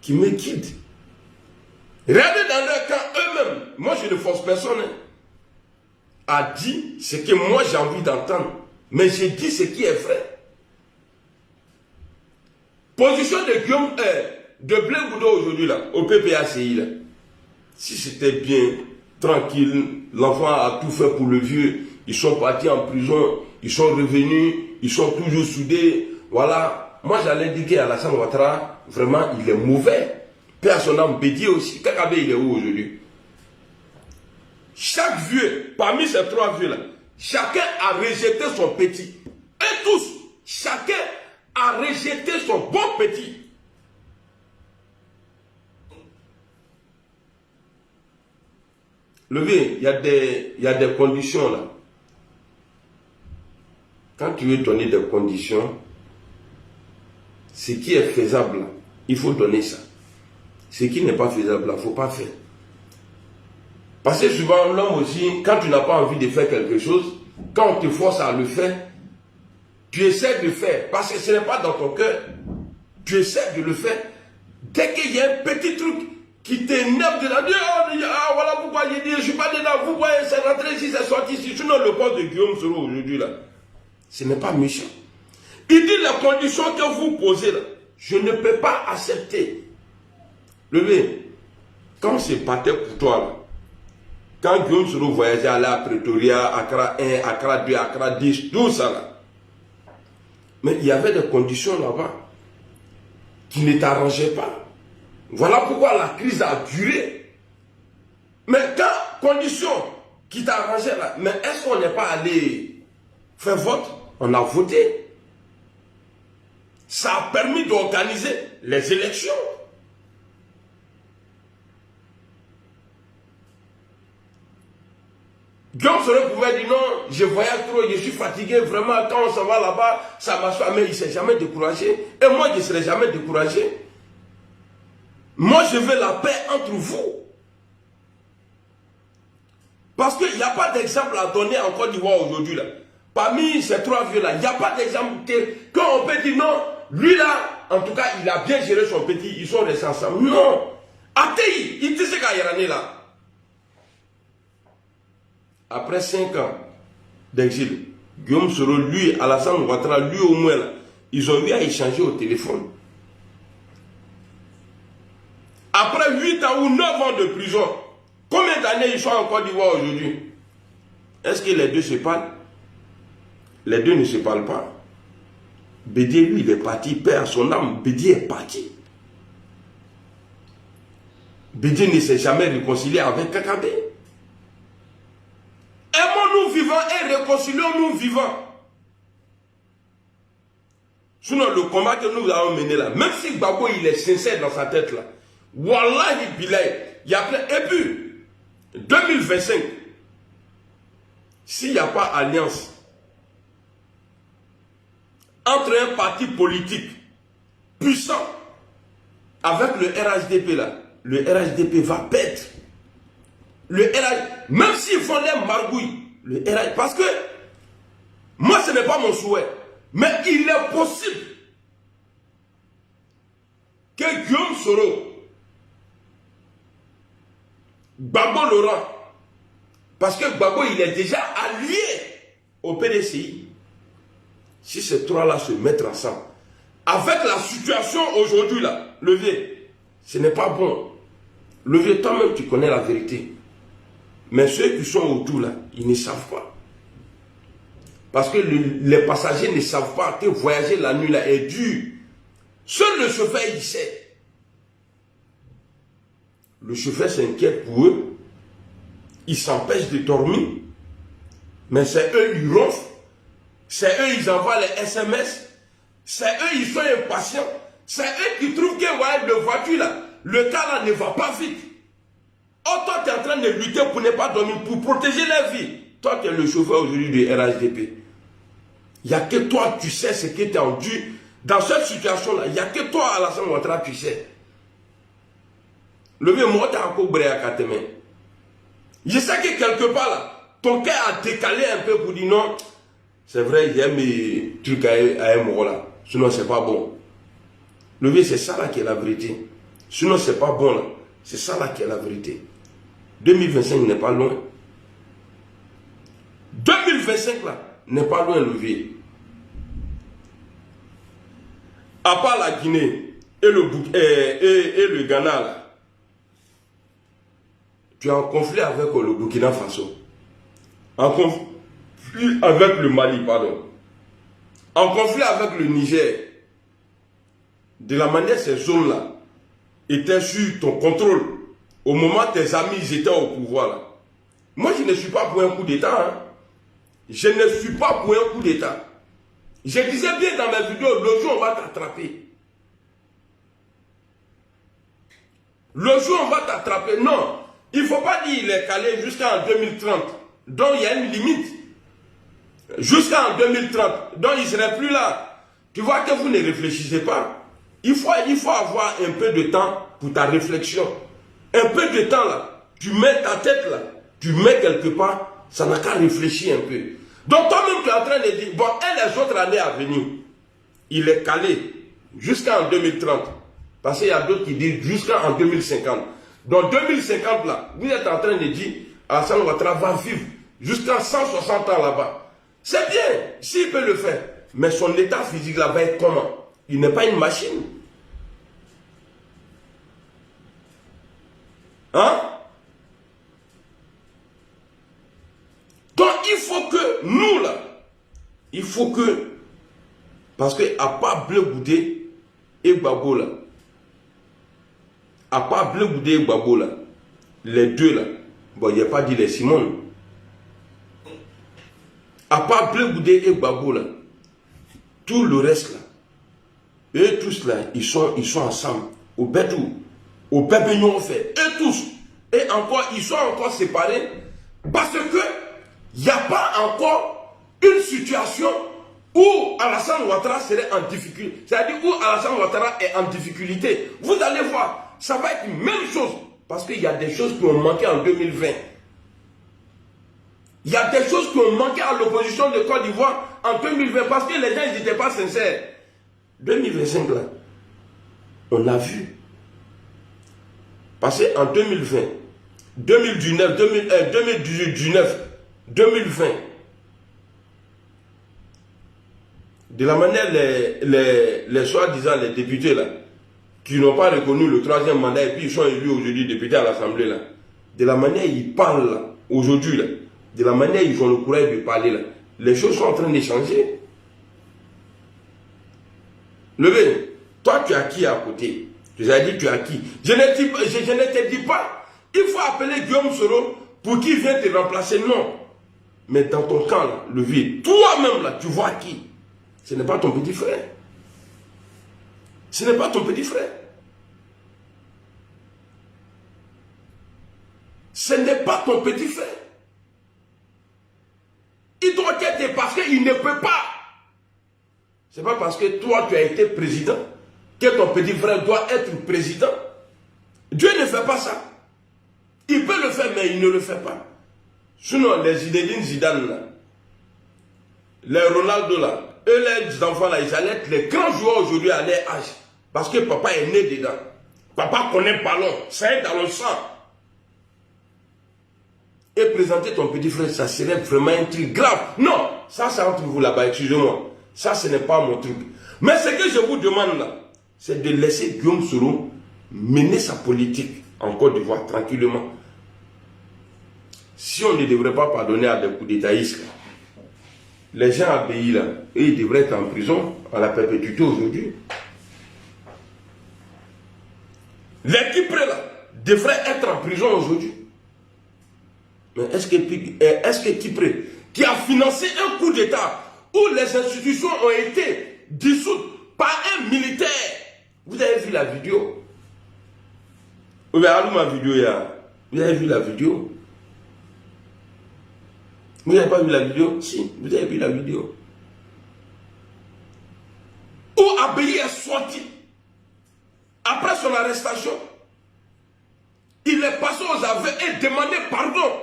Qui me guide. Regardez dans leur camp eux-mêmes. Moi, je ne force personne. A dit ce que moi j'ai envie d'entendre. Mais j'ai dit ce qui est vrai. Position de Guillaume de Blé Goudot aujourd'hui, là, au PPACI, là. Si c'était bien, tranquille, l'enfant a tout fait pour le vieux, ils sont partis en prison, ils sont revenus, ils sont toujours soudés, voilà. Moi j'allais dire qu'Alassane Ouattara, vraiment, il est mauvais. Personne n'a Bédié aussi. Kakabe, il est où aujourd'hui? Chaque vieux, parmi ces trois vieux-là, chacun a rejeté son petit. Et tous, chacun a rejeté son bon petit. Levé, il y a des conditions là. Quand tu veux donner des conditions, ce qui est faisable, il faut donner ça. Ce qui n'est pas faisable, il ne faut pas faire. Parce que souvent, l'homme aussi, quand tu n'as pas envie de faire quelque chose, quand on te force à le faire, tu essaies de faire, parce que ce n'est pas dans ton cœur, tu essaies de le faire. Dès qu'il y a un petit truc qui t'énerve de la dire, ah voilà pourquoi j'ai dit, je ne suis pas dedans, vous voyez, c'est rentré ici, c'est sorti ici. Sinon, le poste de Guillaume Soro aujourd'hui, là, ce n'est pas méchant. Il dit les conditions que vous posez là, je ne peux pas accepter. Levez, quand c'est battait pour toi là, quand Guillaume Soro voyageait, allait à Pretoria, Accra 1, Accra 2, Accra 10, tout ça là. Mais il y avait des conditions là-bas qui ne t'arrangeaient pas. Voilà pourquoi la crise a duré. Mais quand conditions qui t'arrangeaient là, mais est-ce qu'on n'est pas allé faire vote? On a voté. Ça a permis d'organiser les élections. Guillaume Soro pouvait dire non, je voyage trop, je suis fatigué, vraiment, quand on s'en va là-bas, ça m'assoit, mais il ne s'est jamais découragé. Et moi, je ne serai jamais découragé. Moi, je veux la paix entre vous. Parce qu'il n'y a pas d'exemple à donner en Côte d'Ivoire aujourd'hui. Parmi ces trois vieux-là, il n'y a pas d'exemple quand on peut dire non, lui là, en tout cas, il a bien géré son petit, ils sont restés ensemble. Non. Atei, il te sait qu'il y a un là. Après 5 ans d'exil, Guillaume Soro, lui, Alassane Ouattara, lui au moins, là, ils ont eu à échanger au téléphone. Après 8 ans ou 9 ans de prison, combien d'années ils sont en Côte d'Ivoire aujourd'hui? Est-ce que les deux se parlent? Les deux ne se parlent pas. Bédié, lui, il est parti, il perd son âme. Bédié est parti. Bédié ne s'est jamais réconcilié avec Kakabe. Aimons-nous vivants et réconcilions-nous vivants. Sinon, le combat que nous avons mené là, même si Gbagbo il est sincère dans sa tête là, Wallahi Bilay, il y a plein. Et puis, 2025, s'il n'y a pas alliance entre un parti politique puissant avec le RHDP là, le RHDP va perdre. Le RH, même s'ils font les margouilles, le RH, parce que moi ce n'est pas mon souhait, mais il est possible que Guillaume Soro, Gbagbo Laurent, parce que Gbagbo il est déjà allié au PDCI, si ces trois-là se mettent ensemble, avec la situation aujourd'hui là, Levier, ce n'est pas bon. Levier, toi-même tu connais la vérité. Mais ceux qui sont autour là, ils ne savent pas. Parce que les passagers ne savent pas que voyager la nuit là est dur. Seul le chauffeur il sait. Le chauffeur s'inquiète pour eux. Il s'empêche de dormir. Mais c'est eux, ils ronflent. C'est eux, ils envoient les SMS. C'est eux, ils sont impatients. C'est eux qui trouvent que ouais, le voiture là, le cas là ne va pas vite. Oh, toi, tu es en train de lutter pour ne pas dormir, pour protéger la vie. Toi, tu es le chauffeur aujourd'hui du RHDP. Il n'y a que toi, tu sais ce que tu as dû. Dans cette situation-là, il n'y a que toi, Alassane Ouattara, tu sais. Le vieux mot, tu as encore bré à Kateme. Je sais que quelque part, là, ton cœur a décalé un peu pour dire non. C'est vrai, il y a mes trucs à un mot là. Sinon, c'est pas bon. Le vieux, c'est ça là qui est la vérité. Sinon, c'est pas bon là. C'est ça là qui est la vérité. 2025 n'est pas loin. 2025 là n'est pas loin, levier. À part la Guinée et le Ghana là, tu es en conflit avec le Burkina Faso. En conflit avec le Mali, pardon. En conflit avec le Niger. De la manière ces zones là étaient sur ton contrôle. Au moment où tes amis étaient au pouvoir là. Moi je ne suis pas pour un coup d'état. Hein. Je ne suis pas pour un coup d'état. Je disais bien dans mes vidéos, le jour on va t'attraper. Le jour on va t'attraper. Non, il ne faut pas dire qu'il est calé jusqu'en 2030. Donc il y a une limite. Jusqu'en 2030. Donc il ne serait plus là. Tu vois que vous ne réfléchissez pas. Il faut avoir un peu de temps pour ta réflexion. Un peu de temps là. Tu mets ta tête là. Tu mets quelque part. Ça n'a qu'à réfléchir un peu. Donc toi-même tu es en train de dire, bon, et les autres années à venir, il est calé jusqu'en 2030. Parce qu'il y a d'autres qui disent jusqu'en 2050. Donc 2050 là, vous êtes en train de dire, Alassane Ouattara va vivre jusqu'à 160 ans là-bas. C'est bien, s'il peut le faire. Mais son état physique là va être comment? Il n'est pas une machine. Hein? Donc il faut que nous là, il faut que, parce que à part Bleu Goudé et Gbagbo là, à part Bleu Goudé et Gbagbo là, les deux là, bon il n'y a pas dit les Simone, à part Bleu Goudé et Gbagbo là, tout le reste là, eux tous là, ils sont ensemble, au Bédou, au Bébéignon fait, eux tous, et encore, ils sont encore séparés, parce que il n'y a pas encore une situation où Alassane Ouattara serait en difficulté. C'est-à-dire où Alassane Ouattara est en difficulté. Vous allez voir, ça va être la même chose. Parce qu'il y a des choses qui ont manqué en 2020. Il y a des choses qui ont manqué à l'opposition de Côte d'Ivoire en 2020. Parce que les gens n'étaient pas sincères. 2025 là, on a vu. Parce qu'en 2020, 2019, 2020, de la manière les soi-disant les députés là, qui n'ont pas reconnu le troisième mandat et puis ils sont élus aujourd'hui députés à l'Assemblée là, de la manière ils parlent là, aujourd'hui là, de la manière ils ont le courage de parler là, les choses sont en train de changer. Levé, toi tu as qui à côté? Je t'ai dit tu as qui? Je ne te dis pas, il faut appeler Guillaume Soro pour qu'il vienne te remplacer, non. Mais dans ton camp, là, le vide, toi-même, là, tu vois qui? Ce n'est pas ton petit frère. Ce n'est pas ton petit frère. Ce n'est pas ton petit frère. Il doit être parce qu'il ne peut pas. Ce n'est pas parce que toi, tu as été président que ton petit frère doit être président. Dieu ne fait pas ça. Il peut le faire, mais il ne le fait pas. Sinon, les Zinedine Zidane, là, les Ronaldo, là, eux, les enfants, là, ils allaient être les grands joueurs aujourd'hui à leur âge. Parce que papa est né dedans. Papa connaît le ballon. Ça est dans le sang. Et présenter ton petit frère, ça serait vraiment un truc grave. Non, ça c'est entre vous là-bas, excusez-moi. Ça, ce n'est pas mon truc. Mais ce que je vous demande là, c'est de laisser Guillaume Soro mener sa politique en Côte d'Ivoire tranquillement. Si on ne devrait pas pardonner à des coups d'étaïstes, les gens à pays là, eux, ils devraient être en prison à la perpétuité aujourd'hui. Les Kyprés là devraient être en prison aujourd'hui. Mais est-ce que Kypré, qui a financé un coup d'État où les institutions ont été dissoutes par un militaire, vous avez vu la vidéo? Vous avez vu ma vidéo là? Vous avez vu la vidéo? Vous n'avez pas vu la vidéo? Si, vous avez vu la vidéo. Où Abeyi est sorti après son arrestation. Il est passé aux aveux et demandé pardon.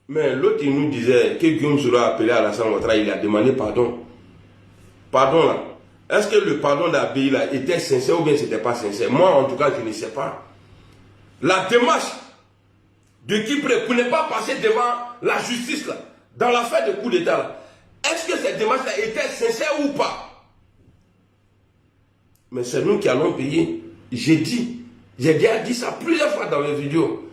Mais l'autre, il nous disait que Guillaume Soro a appelé Alassane Ouattara, il a demandé pardon. Pardon là. Est-ce que le pardon d'Abeyi là était sincère ou bien c'était pas sincère? Moi, en tout cas, je ne sais pas. La démarche de Kypré pour ne pas passer devant la justice là, dans l'affaire de coup d'État là, est-ce que cette démarche là était sincère ou pas? Mais c'est nous qui allons payer. J'ai déjà dit ça plusieurs fois dans les vidéos.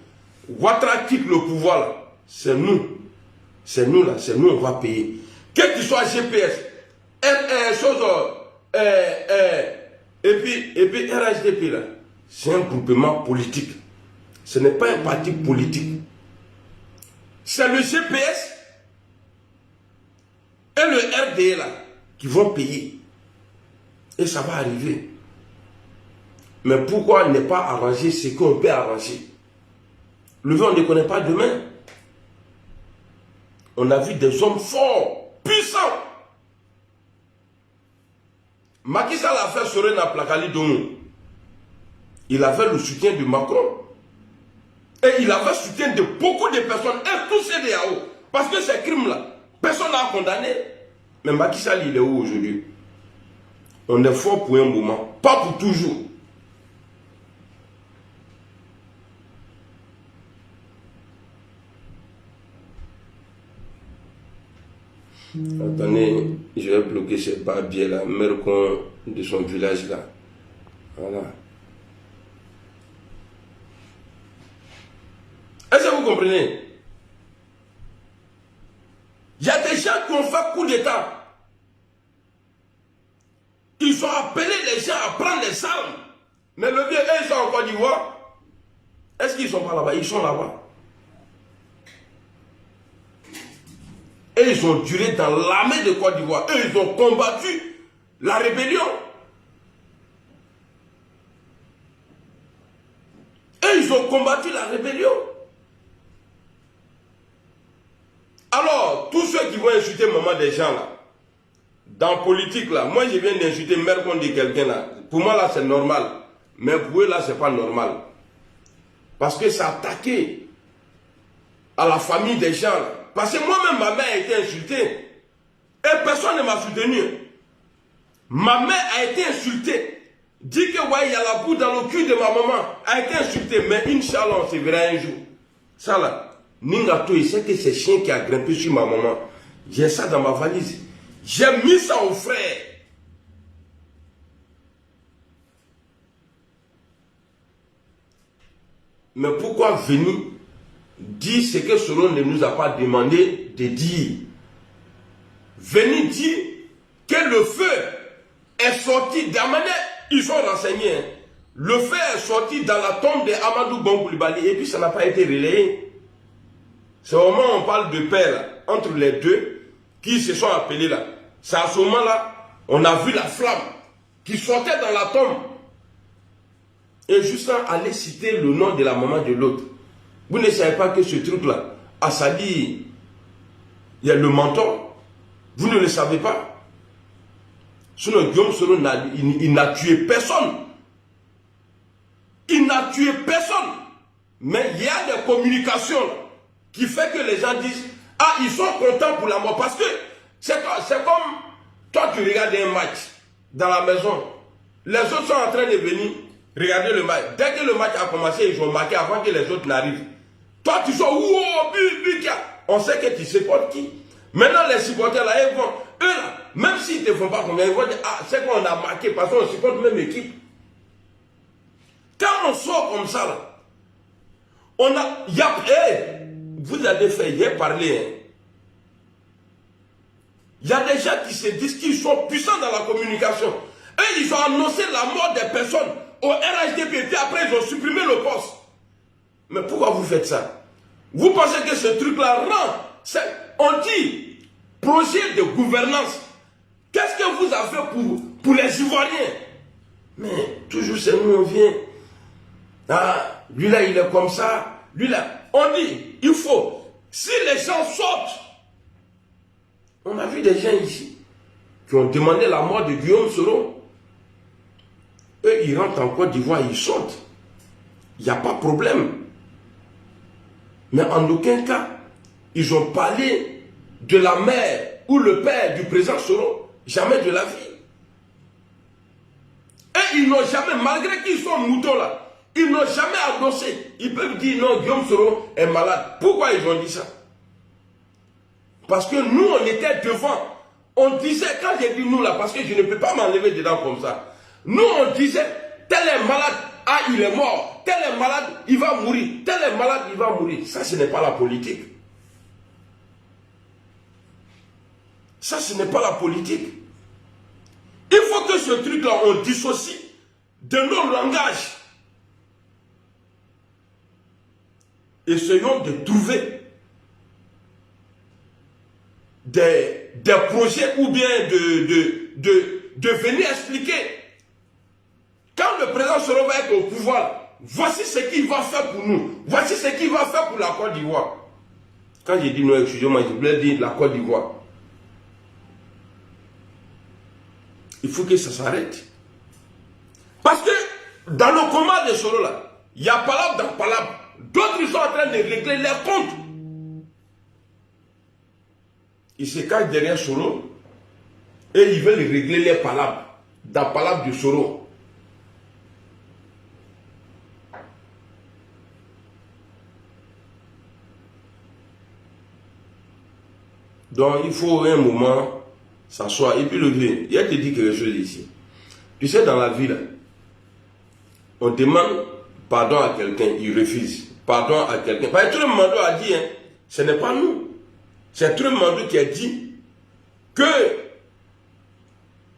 Ouattara quitte le pouvoir là. C'est nous là, c'est nous, on va payer. Quel que soit GPS, et puis RHDP là, c'est un groupement politique. Ce n'est pas un parti politique. C'est le GPS et le RDE là qui vont payer. Et ça va arriver. Mais pourquoi ne pas arranger ce qu'on peut arranger? Le vent, on ne connaît pas demain. On a vu des hommes forts, puissants. Macky Sall a fait Sorena Plakali Domo. Il avait le soutien de Macron. Et il avait soutien de beaucoup de personnes, et tous ces CEDEAO. Parce que ces crimes-là, personne n'a condamné. Mais Macky Sall, il est où aujourd'hui? On est fort pour un moment, pas pour toujours. Attendez, je vais bloquer ce barbier là, Mercon de son village là. Voilà. Est-ce que vous comprenez? Il y a des gens qui ont fait coup d'État. Ils ont appelé les gens à prendre les armes. Mais le vieux, eux, ils sont en Côte d'Ivoire. Est-ce qu'ils ne sont pas là-bas? Ils sont là-bas. Et ils ont duré dans l'armée de Côte d'Ivoire. Eux, ils ont combattu la rébellion. Et ils ont combattu la rébellion. Alors, tous ceux qui vont insulter maman des gens là, dans la politique là, moi je viens d'insulter mère qu'on dit quelqu'un là. Pour moi là c'est normal. Mais pour eux là c'est pas normal. Parce que c'est attaqué à la famille des gens là. Parce que moi-même ma mère a été insultée. Et personne ne m'a soutenu. Ma mère a été insultée. Dit que ouais, il y a la boue dans le cul de ma maman. A été insultée. Mais Inch'Allah, on se verra un jour. Ça là. Ningato, il sait que c'est chien qui a grimpé sur ma maman. J'ai ça dans ma valise. J'ai mis ça au frère. Mais pourquoi venir dire ce que Soro ne nous a pas demandé de dire? Venir dire que le feu est sorti d'Amane. Ils sont renseignés. Hein. Le feu est sorti dans la tombe de Amadou Bon Coulibaly et puis ça n'a pas été relayé. C'est au moment où on parle de paix là, entre les deux qui se sont appelés là. C'est à ce moment-là, on a vu la flamme qui sortait dans la tombe. Et juste aller citer le nom de la maman de l'autre. Vous ne savez pas que ce truc-là, à Sali, il y a le menton. Vous ne le savez pas. Sinon, Guillaume Soro, il n'a tué personne. Il n'a tué personne. Mais il y a des communications là, qui fait que les gens disent, ah, ils sont contents pour la mort. Parce que c'est comme, toi tu regardes un match dans la maison. Les autres sont en train de venir regarder le match. Dès que le match a commencé, ils ont marqué avant que les autres n'arrivent. Toi tu sors, wow, on sait que tu supportes qui. Maintenant les supporters là, ils vont, eux là, même s'ils ne te font pas combien, ils vont dire, ah, c'est qu'on a marqué parce qu'on supporte même équipe. Quand on sort comme ça là, on a, vous avez fait, j'ai parlé. Hein. Il y a des gens qui se disent qu'ils sont puissants dans la communication. Et ils ont annoncé la mort des personnes au RHDP. Et après, ils ont supprimé le poste. Mais pourquoi vous faites ça? Vous pensez que ce truc-là rend... On dit projet de gouvernance. Qu'est-ce que vous avez pour les Ivoiriens? Mais toujours c'est nous, on vient. Ah, lui là, il est comme ça. Lui là, on dit, il faut, si les gens sortent, on a vu des gens ici qui ont demandé la mort de Guillaume Soro. Eux, ils rentrent en Côte d'Ivoire, ils sortent. Il n'y a pas de problème. Mais en aucun cas, ils ont parlé de la mère ou le père du président Soro. Jamais de la vie. Et ils n'ont jamais, malgré qu'ils sont moutons là, ils n'ont jamais annoncé. Ils peuvent dire non, Guillaume Soro est malade. Pourquoi ils ont dit ça? Parce que nous, on était devant. On disait, quand j'ai dit nous là, parce que je ne peux pas m'enlever dedans comme ça. Nous, on disait, tel est malade, ah, il est mort. Tel est malade, il va mourir. Tel est malade, il va mourir. Ça, ce n'est pas la politique. Ça, ce n'est pas la politique. Il faut que ce truc-là, on dissocie de nos langages. Essayons de trouver des projets ou bien de venir expliquer. Quand le président Soro va être au pouvoir, voici ce qu'il va faire pour nous. Voici ce qu'il va faire pour la Côte d'Ivoire. Quand j'ai dit non, excusez-moi, je voulais dire la Côte d'Ivoire. Il faut que ça s'arrête. Parce que dans le combat de Soro là, il y a palabre dans palabre. D'autres, ils sont en train de régler leurs comptes. Ils se cachent derrière Soro et ils veulent régler les palabres. Dans la palabre de Soro. Donc, il faut un moment s'asseoir et puis lever. Il y a te dit quelque chose ici. Tu sais, dans la vie, là, on demande pardon à quelqu'un, il refuse. Pardon à quelqu'un. Parce que tout le monde a dit, hein, ce n'est pas nous. C'est tout le monde qui a dit que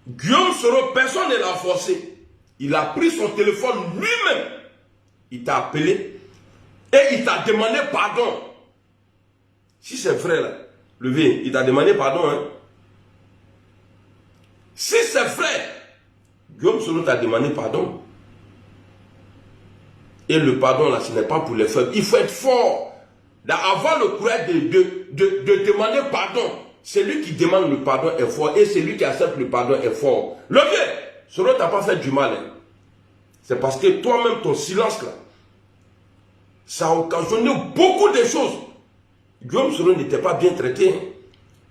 Guillaume Soro, personne ne l'a forcé. Il a pris son téléphone lui-même. Il t'a appelé et il t'a demandé pardon. Si c'est vrai, là, levé, il t'a demandé pardon. Hein. Si c'est vrai, Guillaume Soro t'a demandé pardon. Et le pardon, là, ce n'est pas pour les faibles. Il faut être fort. Avoir le courage de demander pardon. Celui qui demande le pardon est fort. Et celui qui accepte le pardon est fort. Le vieux, Soro t'a pas fait du mal. Hein. C'est parce que toi-même, ton silence, là, ça a occasionné beaucoup de choses. Guillaume Soro n'était pas bien traité. Hein.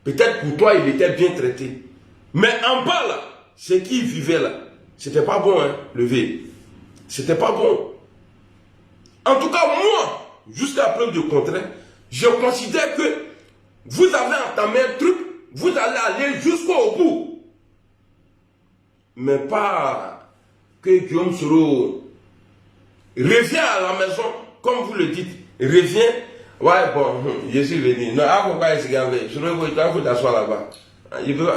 Peut-être pour toi, il était bien traité. Mais en bas, là, ce qui vivait là, c'était pas bon, hein, le vieux. C'était pas bon. En tout cas, moi, jusqu'à preuve du contraire, je considère que vous avez entamé un truc, vous allez aller jusqu'au bout. Mais pas que Guillaume Soro revient à la maison, comme vous le dites, revient. Ouais, bon, je suis venu. Non, pourquoi il s'est gagné? Je veux t'asseoir là-bas.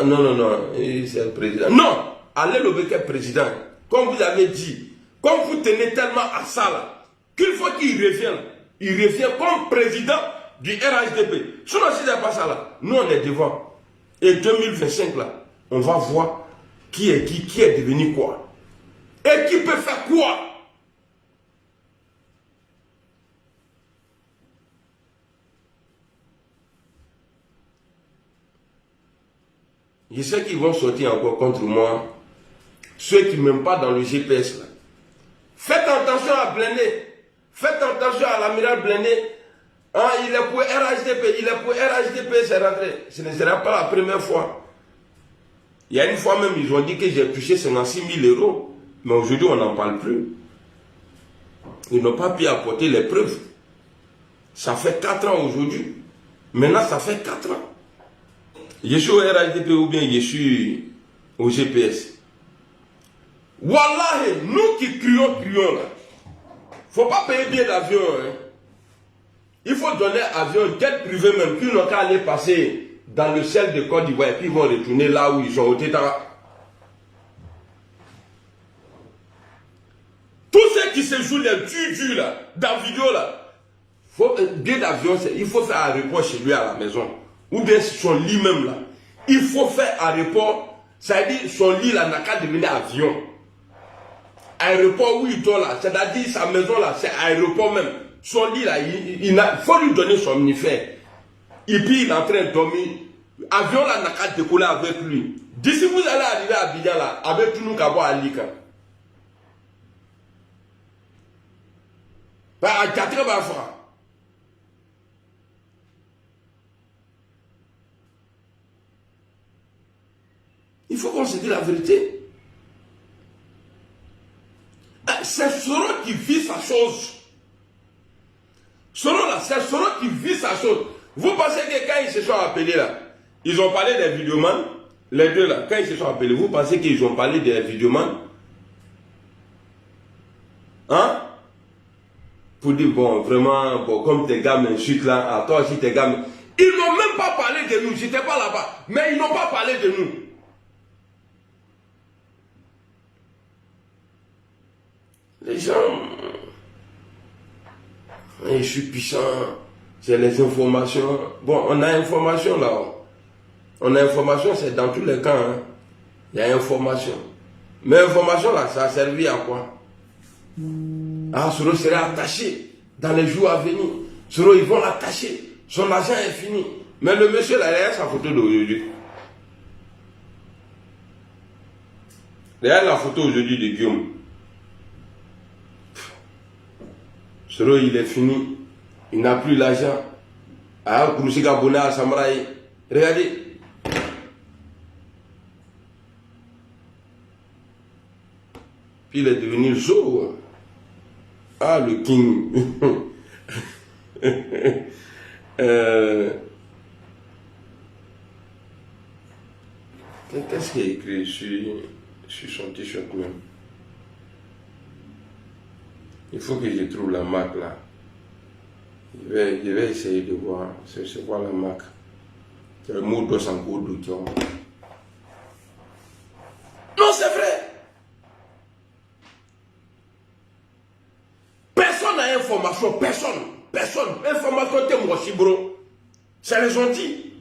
Non, c'est le président. Non, allez le bec président. Comme vous avez dit, comme vous tenez tellement à ça là, qu'il faut qu'il revienne. Il revient comme président du RHDP. Sinon, si c'est pas ça là, nous on est devant. Et 2025 là, on va voir qui est devenu quoi. Et qui peut faire quoi. Je sais qu'ils vont sortir encore contre moi. Ceux qui ne m'aiment pas dans le GPS là. Faites attention à Blindé. Faites attention à l'amiral Blindé. Hein, il est pour RHDP. Il est pour RHDP, c'est rentré. Ce ne sera pas la première fois. Il y a une fois même, ils ont dit que j'ai touché 56 000 euros. Mais aujourd'hui, on n'en parle plus. Ils n'ont pas pu apporter les preuves. Ça fait 4 ans aujourd'hui. Maintenant, ça fait 4 ans. Je suis au RHDP ou bien je suis au GPS. Wallahi, nous qui crions là. Faut pas payer billet d'avion. Hein. Il faut donner avion, jet privé même, qui n'ont qu'à aller passer dans le ciel de Côte d'Ivoire et puis ils vont retourner là où ils sont au Tétara. Tous ceux qui se jouent les tutus là, dans la vidéo là, billet d'avion, il faut faire un report chez lui à la maison. Ou bien son lit même là. Il faut faire un report, ça veut dire son lit là n'a qu'à devenir avion. Aéroport où il dort là, c'est-à-dire sa maison là, c'est aéroport même. Son lit là, il faut lui donner son somnifère. Et puis il est en train de dormir. Avion là n'a qu'à décoller avec lui. D'ici vous allez arriver à Abidjan là, avec tout nous qu'à boire à Lika. Il faut qu'on se dise la vérité. C'est Soro qui vit sa chose. Soro là, c'est Soro qui vit sa chose. Vous pensez que quand ils se sont appelés là, ils ont parlé des vidéomans, les deux là, quand ils se sont appelés, vous pensez qu'ils ont parlé des vidéomans? Hein? Pour dire, bon, vraiment, bon, comme tes gars m'insultent là, à toi aussi tes gars m'insultent. Ils n'ont même pas parlé de nous, j'étais pas là-bas, mais ils n'ont pas parlé de nous. Les gens, je suis puissant, j'ai les informations. Bon, on a information là. On a information, c'est dans tous les cas. Hein. Il y a information. Mais information là, ça a servi à quoi? Ah, Soro sera attaché dans les jours à venir. Soro, ils vont l'attacher. Son argent est fini. Mais le monsieur là, il a sa photo d'aujourd'hui. Regarde la photo aujourd'hui de Guillaume. Soro, il est fini. Il n'a plus l'argent. Ah, Kouroussiga Bona Samaraï. Regardez. Puis il est devenu le show. Ah, le king. Qu'est-ce qu'il a écrit sur son t-shirt même? Il faut que je trouve la marque là. Je vais essayer de voir. C'est quoi la marque? C'est le mot d'os en cours de temps. Non, c'est vrai! Personne n'a information. Personne. Information, t'es moi, bro. C'est les gentils.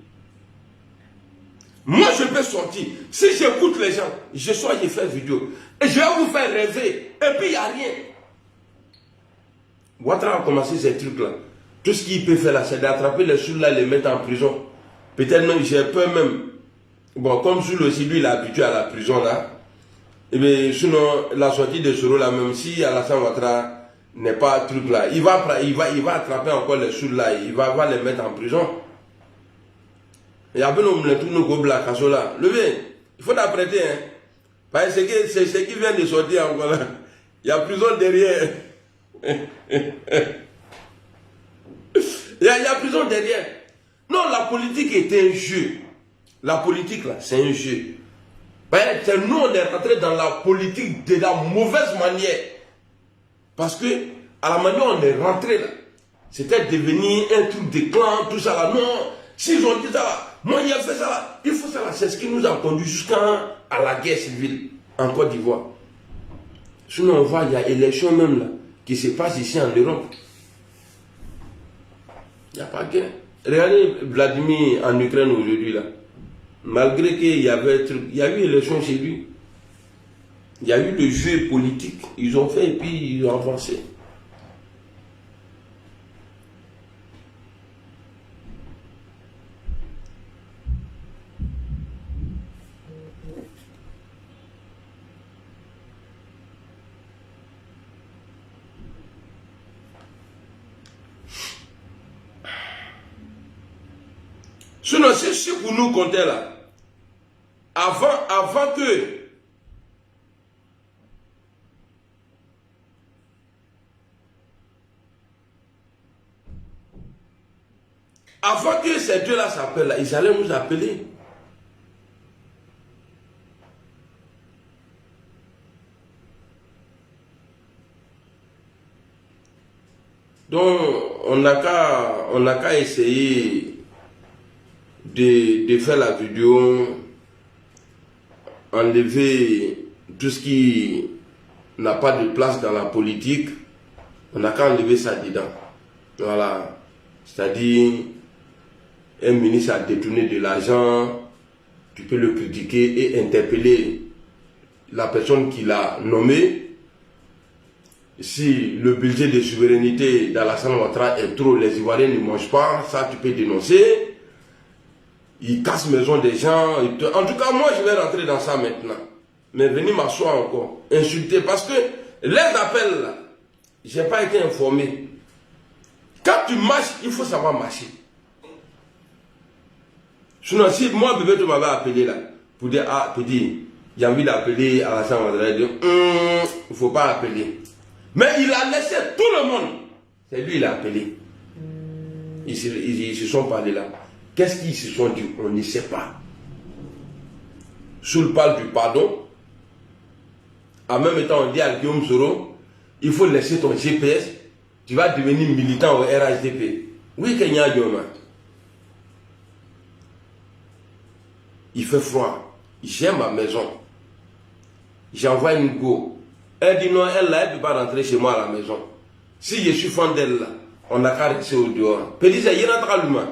Moi, je peux sortir. Si j'écoute les gens, je fais vidéo. Et je vais vous faire rêver. Et puis, il n'y a rien. Ouattara a commencé ces trucs-là. Tout ce qu'il peut faire là, c'est d'attraper les sous-là et les mettre en prison. Peut-être même, j'ai peur même. Bon, comme Soul aussi, lui, il est habitué à la prison là. Et bien, sinon, la sortie de Soro là, même si Alassane Ouattara n'est pas un truc là, il va attraper encore les sous-là, il va les mettre en prison. Il y a peu de tout nous go black là. Levez, il faut t'apprêter, hein. Parce que c'est ce qui vient de sortir encore là. Il y a prison derrière. Il y a prison derrière. Non, la politique est un jeu. La politique là, c'est un jeu. C'est nous, on est rentré dans la politique de la mauvaise manière. Parce que, à la manière on est rentré là, c'était devenu un truc de clan, tout ça là. Non, s'ils ont dit ça là, moi il a fait ça là, il faut ça là. C'est ce qui nous a conduit jusqu'à la guerre civile en Côte d'Ivoire. Sinon, on voit, il y a élection même là, qui se passe ici en Europe. Il n'y a pas de guerre. Regardez Vladimir en Ukraine aujourd'hui là. Malgré qu'il y avait il y a eu élection chez lui. Il y a eu le jeu politique. Ils ont fait et puis ils ont avancé. Sinon, c'est ce que nous comptez là. Avant que ces deux-là s'appellent là, ils allaient nous appeler. Donc, on n'a qu'à essayer de faire la vidéo, enlever tout ce qui n'a pas de place dans la politique, on n'a qu'à enlever ça dedans. Voilà. C'est-à-dire, un ministre a détourné de l'argent, tu peux le critiquer et interpeller la personne qui l'a nommé. Si le budget de souveraineté d'Alassane Ouattara est trop, les Ivoiriens ne mangent pas, ça tu peux dénoncer. Il casse maison des gens. En tout cas, moi, je vais rentrer dans ça maintenant. Mais venir m'asseoir encore, insulter. Parce que les appels, là, je n'ai pas été informé. Quand tu marches, il faut savoir marcher. Sinon, si moi, bébé, tu m'avais appelé là, pour dire, ah, tu dis, j'ai envie d'appeler Alassane Ouattara, il ne faut pas appeler. Mais il a laissé tout le monde. C'est lui, il a appelé. Ils se sont parlé là. Qu'est-ce qu'ils se sont dit? On ne sait pas. Sous le parle du pardon. En même temps, on dit à Guillaume Soro, il faut laisser ton GPS. Tu vas devenir militant au RHDP. Oui, Kenya Guillaume. Il fait froid. J'aime ma maison. J'envoie une go. Elle dit non, elle là, elle ne peut pas rentrer chez moi à la maison. Si je suis fan d'elle là, on n'a qu'à rester au dehors. Puis il rentre à l'humain.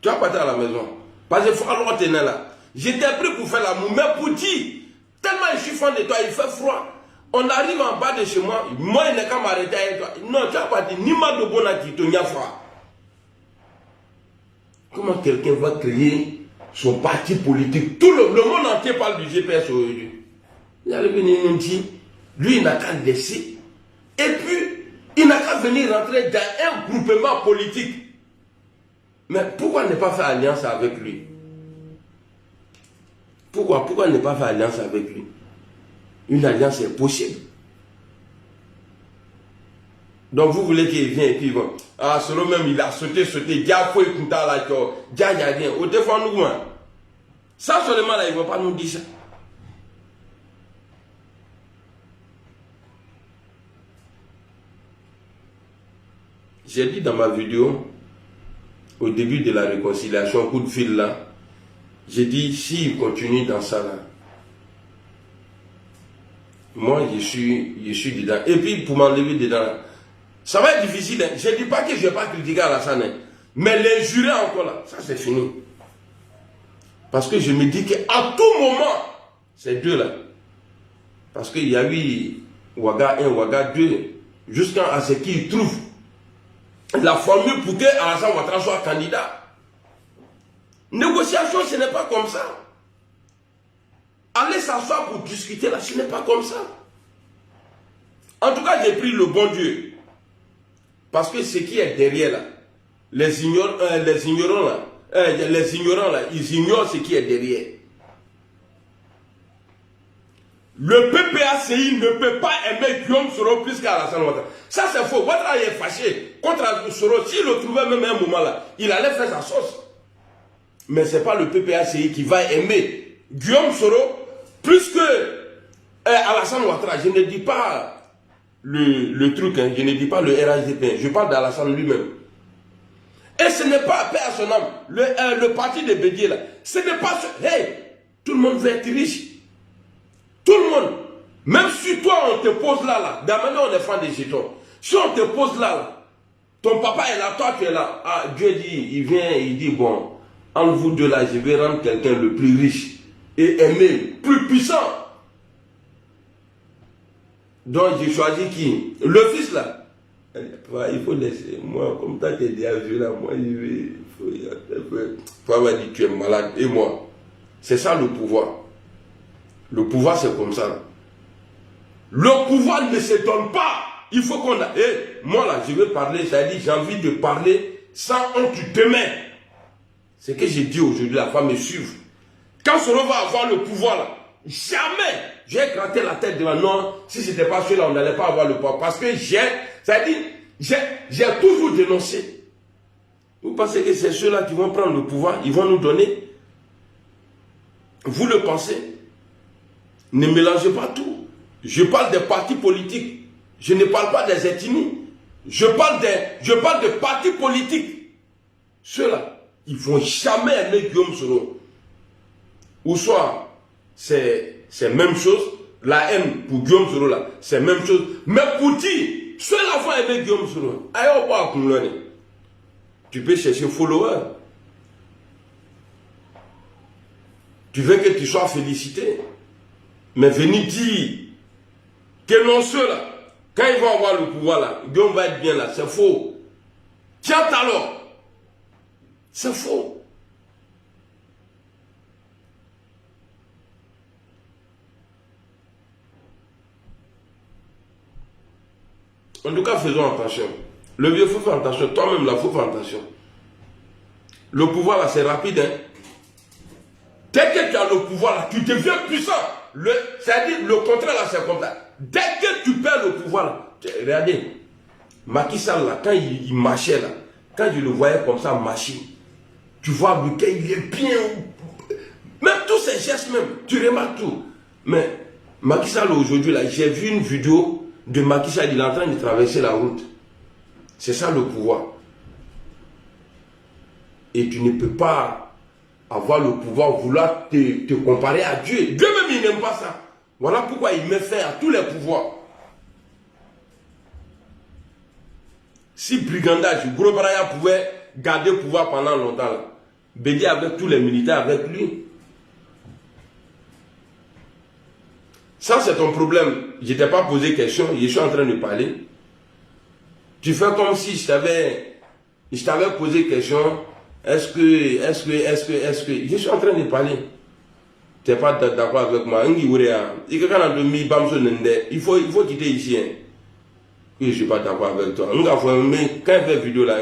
Tu vas partir à la maison. Parce qu'il faut alors tenir là. J'étais pris pour faire l'amour, mais pour dire, tellement je suis fan de toi, il fait froid. On arrive en bas de chez moi, moi il n'est qu'à m'arrêter avec toi. Non, tu vas partir, ni mal de bon à qui te n'y a froid. Comment quelqu'un va créer son parti politique? Tout le monde entier parle du GPS aujourd'hui. Il a venu nous dire, lui il n'a qu'à laisser. Et puis, Il n'a qu'à venir rentrer dans un groupement politique. Mais pourquoi ne pas faire alliance avec lui? Pourquoi ne pas faire alliance avec lui? Une alliance est possible. Donc vous voulez qu'il vienne et puis bon. Ah, selon même il a sauté. Dia faut écouter là, dia y a rien. Au défend nous, ça seulement là, il ne va pas nous dire ça. J'ai dit dans ma vidéo, au début de la réconciliation, coup de fil là, j'ai dit, s'il continue dans ça là, moi je suis dedans. Et puis pour m'enlever dedans, ça va être difficile. Hein. Je ne dis pas que je ne vais pas critiquer Alassane, hein. Mais les jurés encore là, ça c'est fini. Parce que je me dis qu'à tout moment, ces deux là, parce qu'il y a eu Ouaga 1, Ouaga 2, jusqu'à ce qu'ils trouvent la formule pour que Alassane Ouattara soit candidat. Négociation, ce n'est pas comme ça. Aller s'asseoir pour discuter là, ce n'est pas comme ça. En tout cas, j'ai pris le bon Dieu. Parce que ce qui est derrière là, les ignorants là, ils ignorent ce qui est derrière. Le PPACI ne peut pas aimer Guillaume Soro plus qu'Alassane Ouattara. Ça c'est faux. Ouattara est fâché contre Soro. S'il le trouvait même à un moment là, il allait faire sa sauce. Mais ce n'est pas le PPACI qui va aimer Guillaume Soro plus que Alassane Ouattara. Je ne dis pas le truc, hein. Je ne dis pas le RHDP. Je parle d'Alassane lui-même. Et ce n'est pas, paix à son âme, le parti de Bédier là, ce n'est pas ce... Hey, tout le monde veut être riche. Tout le monde. Même si toi on te pose là, d'abord on est fan des jetons. Si on te pose là, ton papa est là, toi tu es là. Ah, Dieu dit, il vient, il dit, bon, entre vous deux là, je vais rendre quelqu'un le plus riche et aimé, plus puissant. Donc j'ai choisi qui? Le fils là. Il faut laisser, moi, comme tu as déjà vu là, moi, il faut avoir dit tu es malade. Et moi, c'est ça le pouvoir. Le pouvoir, c'est comme ça. Là. Le pouvoir ne se donne pas. Il faut qu'on a... moi là, je veux parler, c'est-à-dire j'ai envie de parler sans honte demain. C'est que j'ai dit aujourd'hui, la femme me suive. Quand Soro va avoir le pouvoir là, jamais j'ai gratté la tête devant. Non, si ce n'était pas celui-là, on n'allait pas avoir le pouvoir. Parce que c'est-à-dire, j'ai toujours dénoncé. Vous pensez que c'est ceux-là qui vont prendre le pouvoir, ils vont nous donner? Vous le pensez? Ne mélangez pas tout. Je parle des partis politiques. Je ne parle pas des ethnies. Je parle des partis politiques. Ceux-là, ils ne vont jamais aimer Guillaume Soro. Ou soit, c'est même chose. La haine pour Guillaume Soro, là, c'est même chose. Mais pour dire, ceux-là vont aimer Guillaume Soro. Tu peux chercher follower. Tu veux que tu sois félicité. Mais venir dire que non, ceux-là, quand ils vont avoir le pouvoir là, Guillaume va être bien là, c'est faux. Tiens alors, c'est faux. En tout cas, faisons attention. Le vieux, il faut faire attention. Toi-même, là, il faut faire attention. Le pouvoir là, c'est rapide. Hein? Dès que tu as le pouvoir là, tu deviens puissant. C'est-à-dire, le contraire là, c'est comme ça. Dès que tu perds le pouvoir là, regardez, Macky Sall là, quand il marchait là, quand je le voyais comme ça marcher, tu vois, Buquet, il est bien. Même tous ses gestes même, tu remarques tout. Mais Macky Sall aujourd'hui là, j'ai vu une vidéo de Macky Sall, il est en train de traverser la route. C'est ça le pouvoir. Et tu ne peux pas avoir le pouvoir, vouloir te comparer à Dieu. Dieu même, il n'aime pas ça. Voilà pourquoi il met fin à tous les pouvoirs. Si brigandage, Gros Braya pouvait garder le pouvoir pendant longtemps, là, Bédier avec tous les militaires avec lui. Ça, c'est ton problème. Je ne t'ai pas posé question, je suis en train de parler. Tu fais comme si je t'avais posé question. Est-ce que, je suis en train de parler. Tu n'es pas d'accord avec moi. Il faut quitter ici. Hein. que je ne suis pas d'accord avec toi. Mais quand il fait vidéo là,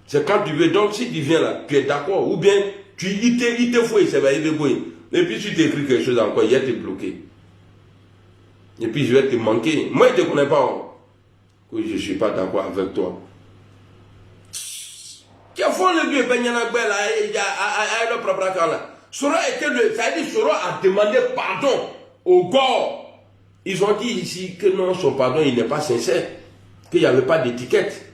c'est quand tu veux. Donc si tu viens là, tu es d'accord. Ou bien il te faut, il va y aller. Et puis si tu écris quelque chose encore, il va te bloquer. Et puis je vais te manquer. Moi je ne te connais pas. Que je ne suis pas d'accord avec toi. Qui a fait le Dieu, il y a le propre là. Sora était le. Ça dit Sora a demandé pardon au gars. Ils ont dit ici que non, son pardon, il n'est pas sincère. Qu'il n'y avait pas d'étiquette.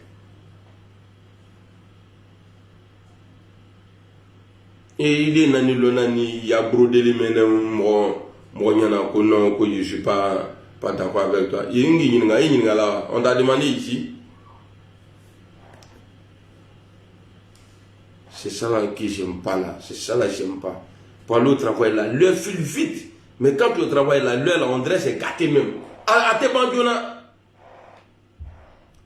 Et il est nani lonani, il a brodé les mains, moi, il y en a que non, que je ne suis pas d'accord avec toi. On t'a demandé ici. C'est ça là que j'aime pas là. C'est ça là que j'aime pas. Pour aller au travail là, l'heure file vite. Mais quand tu es au travail là, l'heure là, on dirait c'est gâté même. À tes bandits là.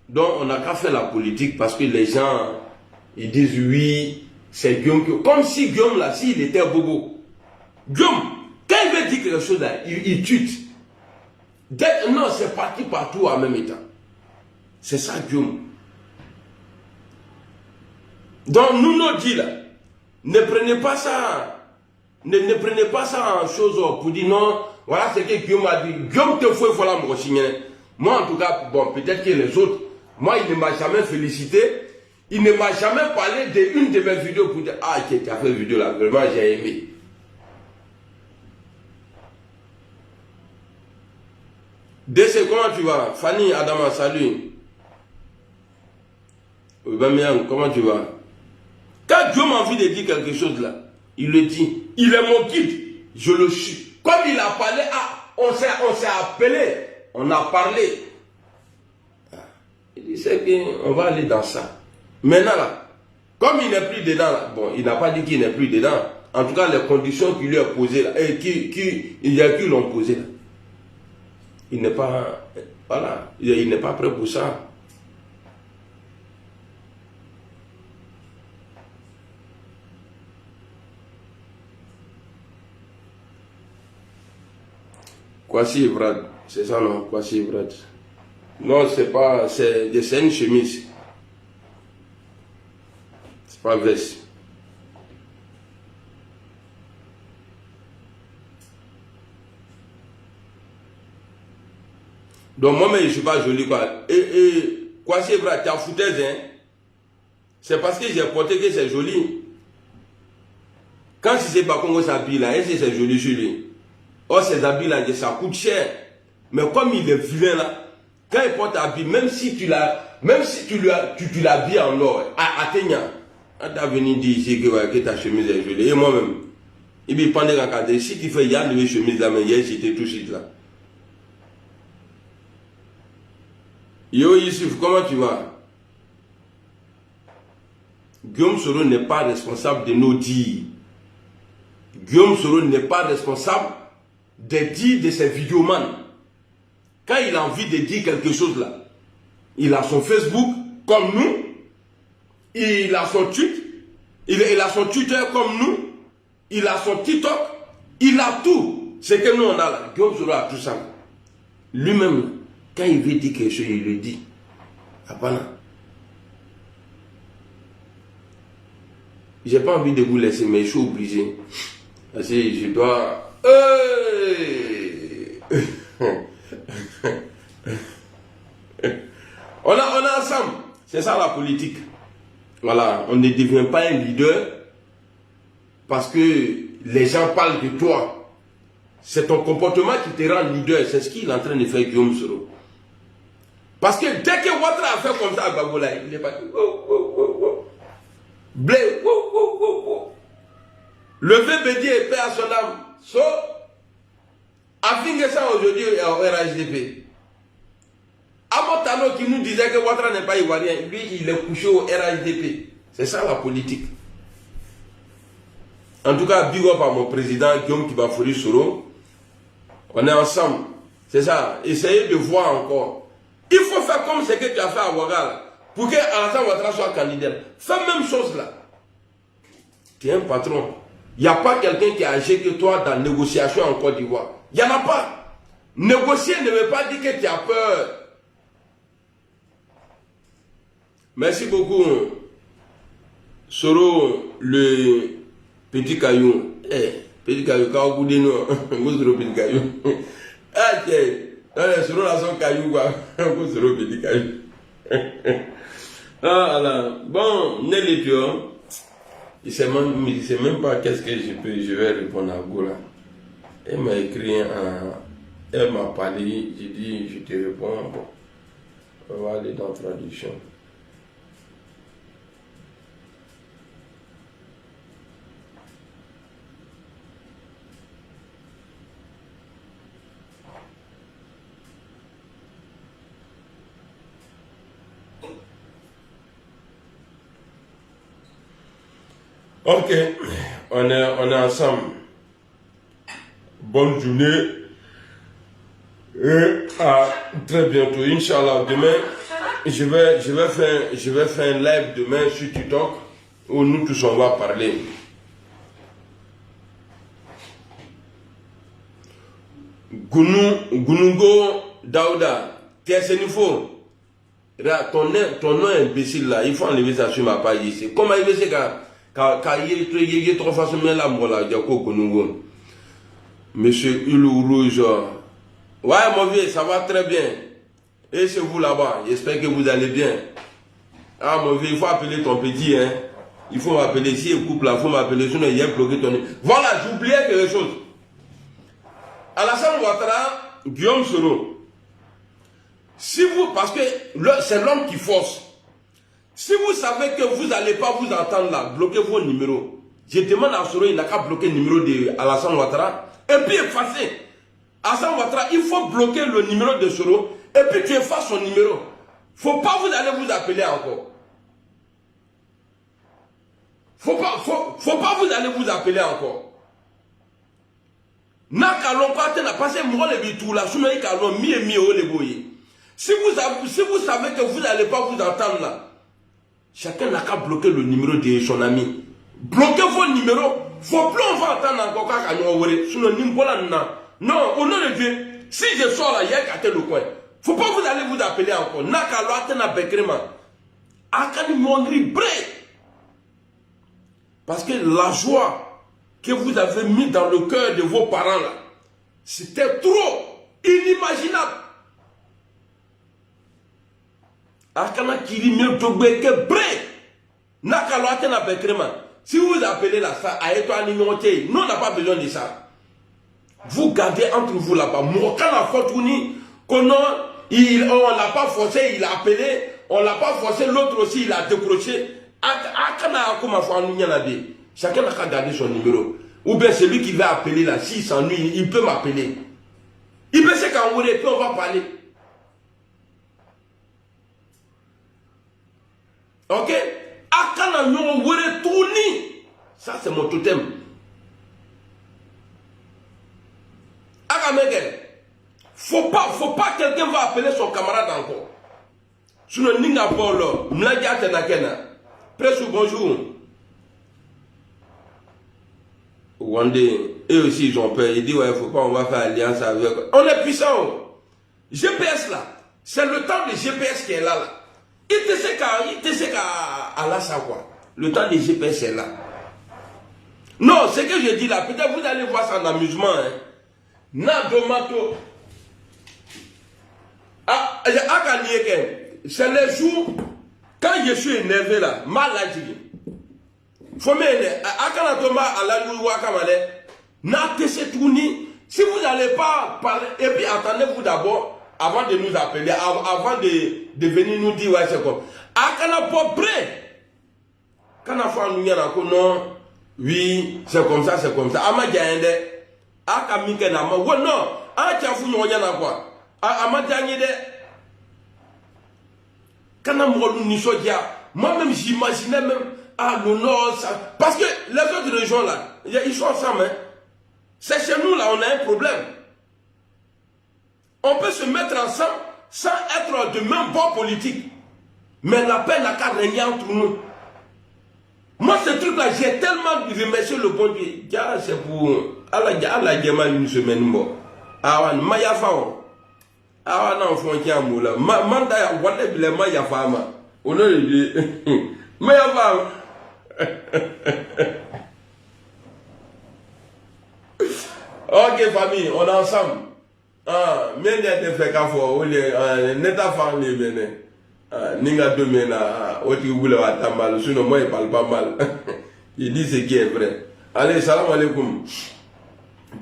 Donc on n'a qu'à faire la politique parce que les gens, ils disent oui, c'est Guillaume. Comme si Guillaume là, s'il était un bobo. Guillaume, quand il veut dire quelque chose là, il tue. Non, c'est parti partout en même temps. C'est ça Guillaume. Donc nous nous dit là, ne prenez pas ça. Ne prenez pas ça en chose pour dire non, voilà ce que Guillaume a dit. Guillaume te faut, voilà mon signe. Moi en tout cas, bon, peut-être que les autres, moi il ne m'a jamais félicité, il ne m'a jamais parlé d'une de mes vidéos pour dire ah, tu as fait une vidéo là, vraiment j'ai aimé. DC, comment tu vas? Fanny, Adama, salut. Aubameyang, comment tu vas? Quand Dieu m'a envie de dire quelque chose là, il le dit. Il est mon guide. Je le suis. Comme il a parlé, on s'est appelé. On a parlé. Il dit, c'est bien, on va aller dans ça. Maintenant là, comme il n'est plus dedans là, bon, il n'a pas dit qu'il n'est plus dedans. En tout cas, les conditions qu'il lui a posées là, et il y a qui l'ont posé là. Il n'est pas, voilà, il n'est pas prêt pour ça. Kwasi Brad, c'est ça non? Kwasi Brad. Non, c'est pas, c'est une chemise. C'est pas veste. Donc moi-même je ne suis pas joli quoi. Et Kwasi Brad, tu as foutaise hein? C'est parce que j'ai porté que c'est joli. Quand si c'est pas Congo s'habille là, est-ce que c'est joli sur lui? Oh, ces habits-là, ça coûte cher. Mais comme il est vilain là, quand il porte habit, même si tu l'habilles en or, Athénia, on t'a venu dire ici que ta chemise est jolie. Et moi-même, il me pendant la carte, si tu fais Yann de chemise là, mais hier j'étais tout de suite là. Yo Youssouf, comment tu vas? Guillaume Soro n'est pas responsable de nos dires. Guillaume Soro n'est pas responsable des dires de ces vidéomans. Quand il a envie de dire quelque chose là, il a son Facebook comme nous, il a son tweet, il a son Twitter comme nous, il a son TikTok, il a tout. Ce que nous on a là, Guillaume Soro a tout ça. Lui-même, quand il veut dire quelque chose, il le dit. J'ai pas envie de vous laisser, mais je suis obligé. Parce que je dois... on est ensemble. C'est ça la politique. Voilà, on ne devient pas un leader parce que les gens parlent de toi. C'est ton comportement qui te rend leader. C'est ce qu'il est en train de faire Guillaume Soro. Parce que dès que Ouattara a fait comme ça à Babola, il est pas dit blé, levé Bédier et paix à son âme. So, afin ça aujourd'hui au RHDP. Amotano qui nous disait que Ouattara n'est pas ivoirien, lui il est couché au RHDP. C'est ça la politique. En tout cas, big up à mon président Guillaume Kibafori Soro. On est ensemble. C'est ça. Essayez de voir encore. Il faut faire comme ce que tu as fait à Ouattara. Pour que Alassane Ouattara soit candidat. Fais même chose là. Tu es un patron. Il n'y a pas quelqu'un qui a agi que toi dans la négociation en Côte d'Ivoire. Il n'y en a pas. Négocier ne veut pas dire que tu as peur. Merci beaucoup. Soro, le petit caillou. Petit caillou, quand vous dites non, vous serez petit caillou. Ah, tiens, Soro là son caillou, quoi. Vous serez petit caillou. Ah, là. Bon, Nelly, tu vois. Il ne sait même pas qu'est-ce que je vais répondre à Gola. Elle m'a écrit, elle m'a parlé, j'ai dit, je te réponds. Bon, on va aller dans la traduction. Ok, on est ensemble. Bonne journée. Et à très bientôt. Inch'Allah, demain, je vais faire un live demain sur TikTok où nous tous on va parler. Gunungo Daouda, qu'est-ce qu'il faut? Ton nom est imbécile là, il faut enlever ça sur ma page ici. Comment il veut c'est qu'il y a trois façons de la mort là, Gunungo. Monsieur Hulou Rouge. Ouais, mon vieux, ça va très bien. Et c'est vous là-bas, j'espère que vous allez bien. Ah, mon vieux, il faut appeler ton petit, hein. Il faut m'appeler, si il coupe là, il faut m'appeler, sinon il y a bloqué ton... Voilà, j'oubliais quelque chose. Alassane Ouattara, Guillaume Soro. Si vous, parce que c'est l'homme qui force. Si vous savez que vous n'allez pas vous entendre là, bloquez vos numéros. Je demande à Soro, il n'a qu'à bloquer le numéro d'Alassane Ouattara. Et puis effacer. Alassane Ouattara, il faut bloquer le numéro de Soro. Et puis tu effaces son numéro. Faut pas vous aller vous appeler encore. Faut pas vous aller vous appeler encore. Si vous savez que vous n'allez pas vous entendre là, chacun n'a qu'à bloquer le numéro de son ami. Bloquez vos numéros. Faut plus on va entendre encore qu'à nous. Sinon, non, au nom de Dieu, si je sors là, il y a qu'à le coin. Faut pas vous aller vous appeler encore. Parce que la joie que vous avez mis dans le cœur de vos parents là, c'était trop inimaginable. Si vous appelez là ça, nous on n'a pas besoin de ça. Vous gardez entre vous là-bas. On l'a pas forcé, il a appelé. On l'a pas forcé, l'autre aussi il a décroché. Chacun n'a qu'à garder son numéro. Ou bien celui qui va appeler là, s'il s'ennuie, il peut m'appeler. Il peut se camourer, puis on va parler. Ok? Ça c'est mon totem. Faut pas quelqu'un va appeler son camarade encore. Sinon, Ninga Polo, Mladia Tenakena. Presque bonjour. One day, eux aussi ils ont peur. Ils disent, ouais, faut pas, on va faire alliance avec. On est puissant. GPS là, c'est le temps de GPS qui est là. Il te sait qu'à Allah savoir. Le temps de GPS est là. Non, ce que je dis là, peut-être vous allez voir ça en amusement. Hein. Nadomato. C'est les jours, quand je suis énervé là, maladie. Faut m'aider. Si vous n'allez pas parler, et puis attendez-vous d'abord, avant de nous appeler, avant de venir nous dire, ouais, c'est comme. Non, oui, c'est comme ça, c'est comme ça. Moi-même, j'imaginais même, le nord, ça. Parce que les autres régions là, ils sont ensemble. Hein. C'est chez nous là, on a un problème. On peut se mettre ensemble sans être de même bord politique. Mais la paix n'a qu'à régner entre nous. Moi, ce truc-là, j'ai tellement remercié le bon Dieu. C'est pour Allah, une semaine. awan ma yafa o awan na fon ki amula man da wala bile ma yafa ma ono yi ma yafa OK famille on est ensemble mais ne te fait qu'à fo o le ne ta fa ni bene ninga domena o ti wula wa tamal sinon moi il parle pas mal il dit ce qui est vrai allez salam alaikum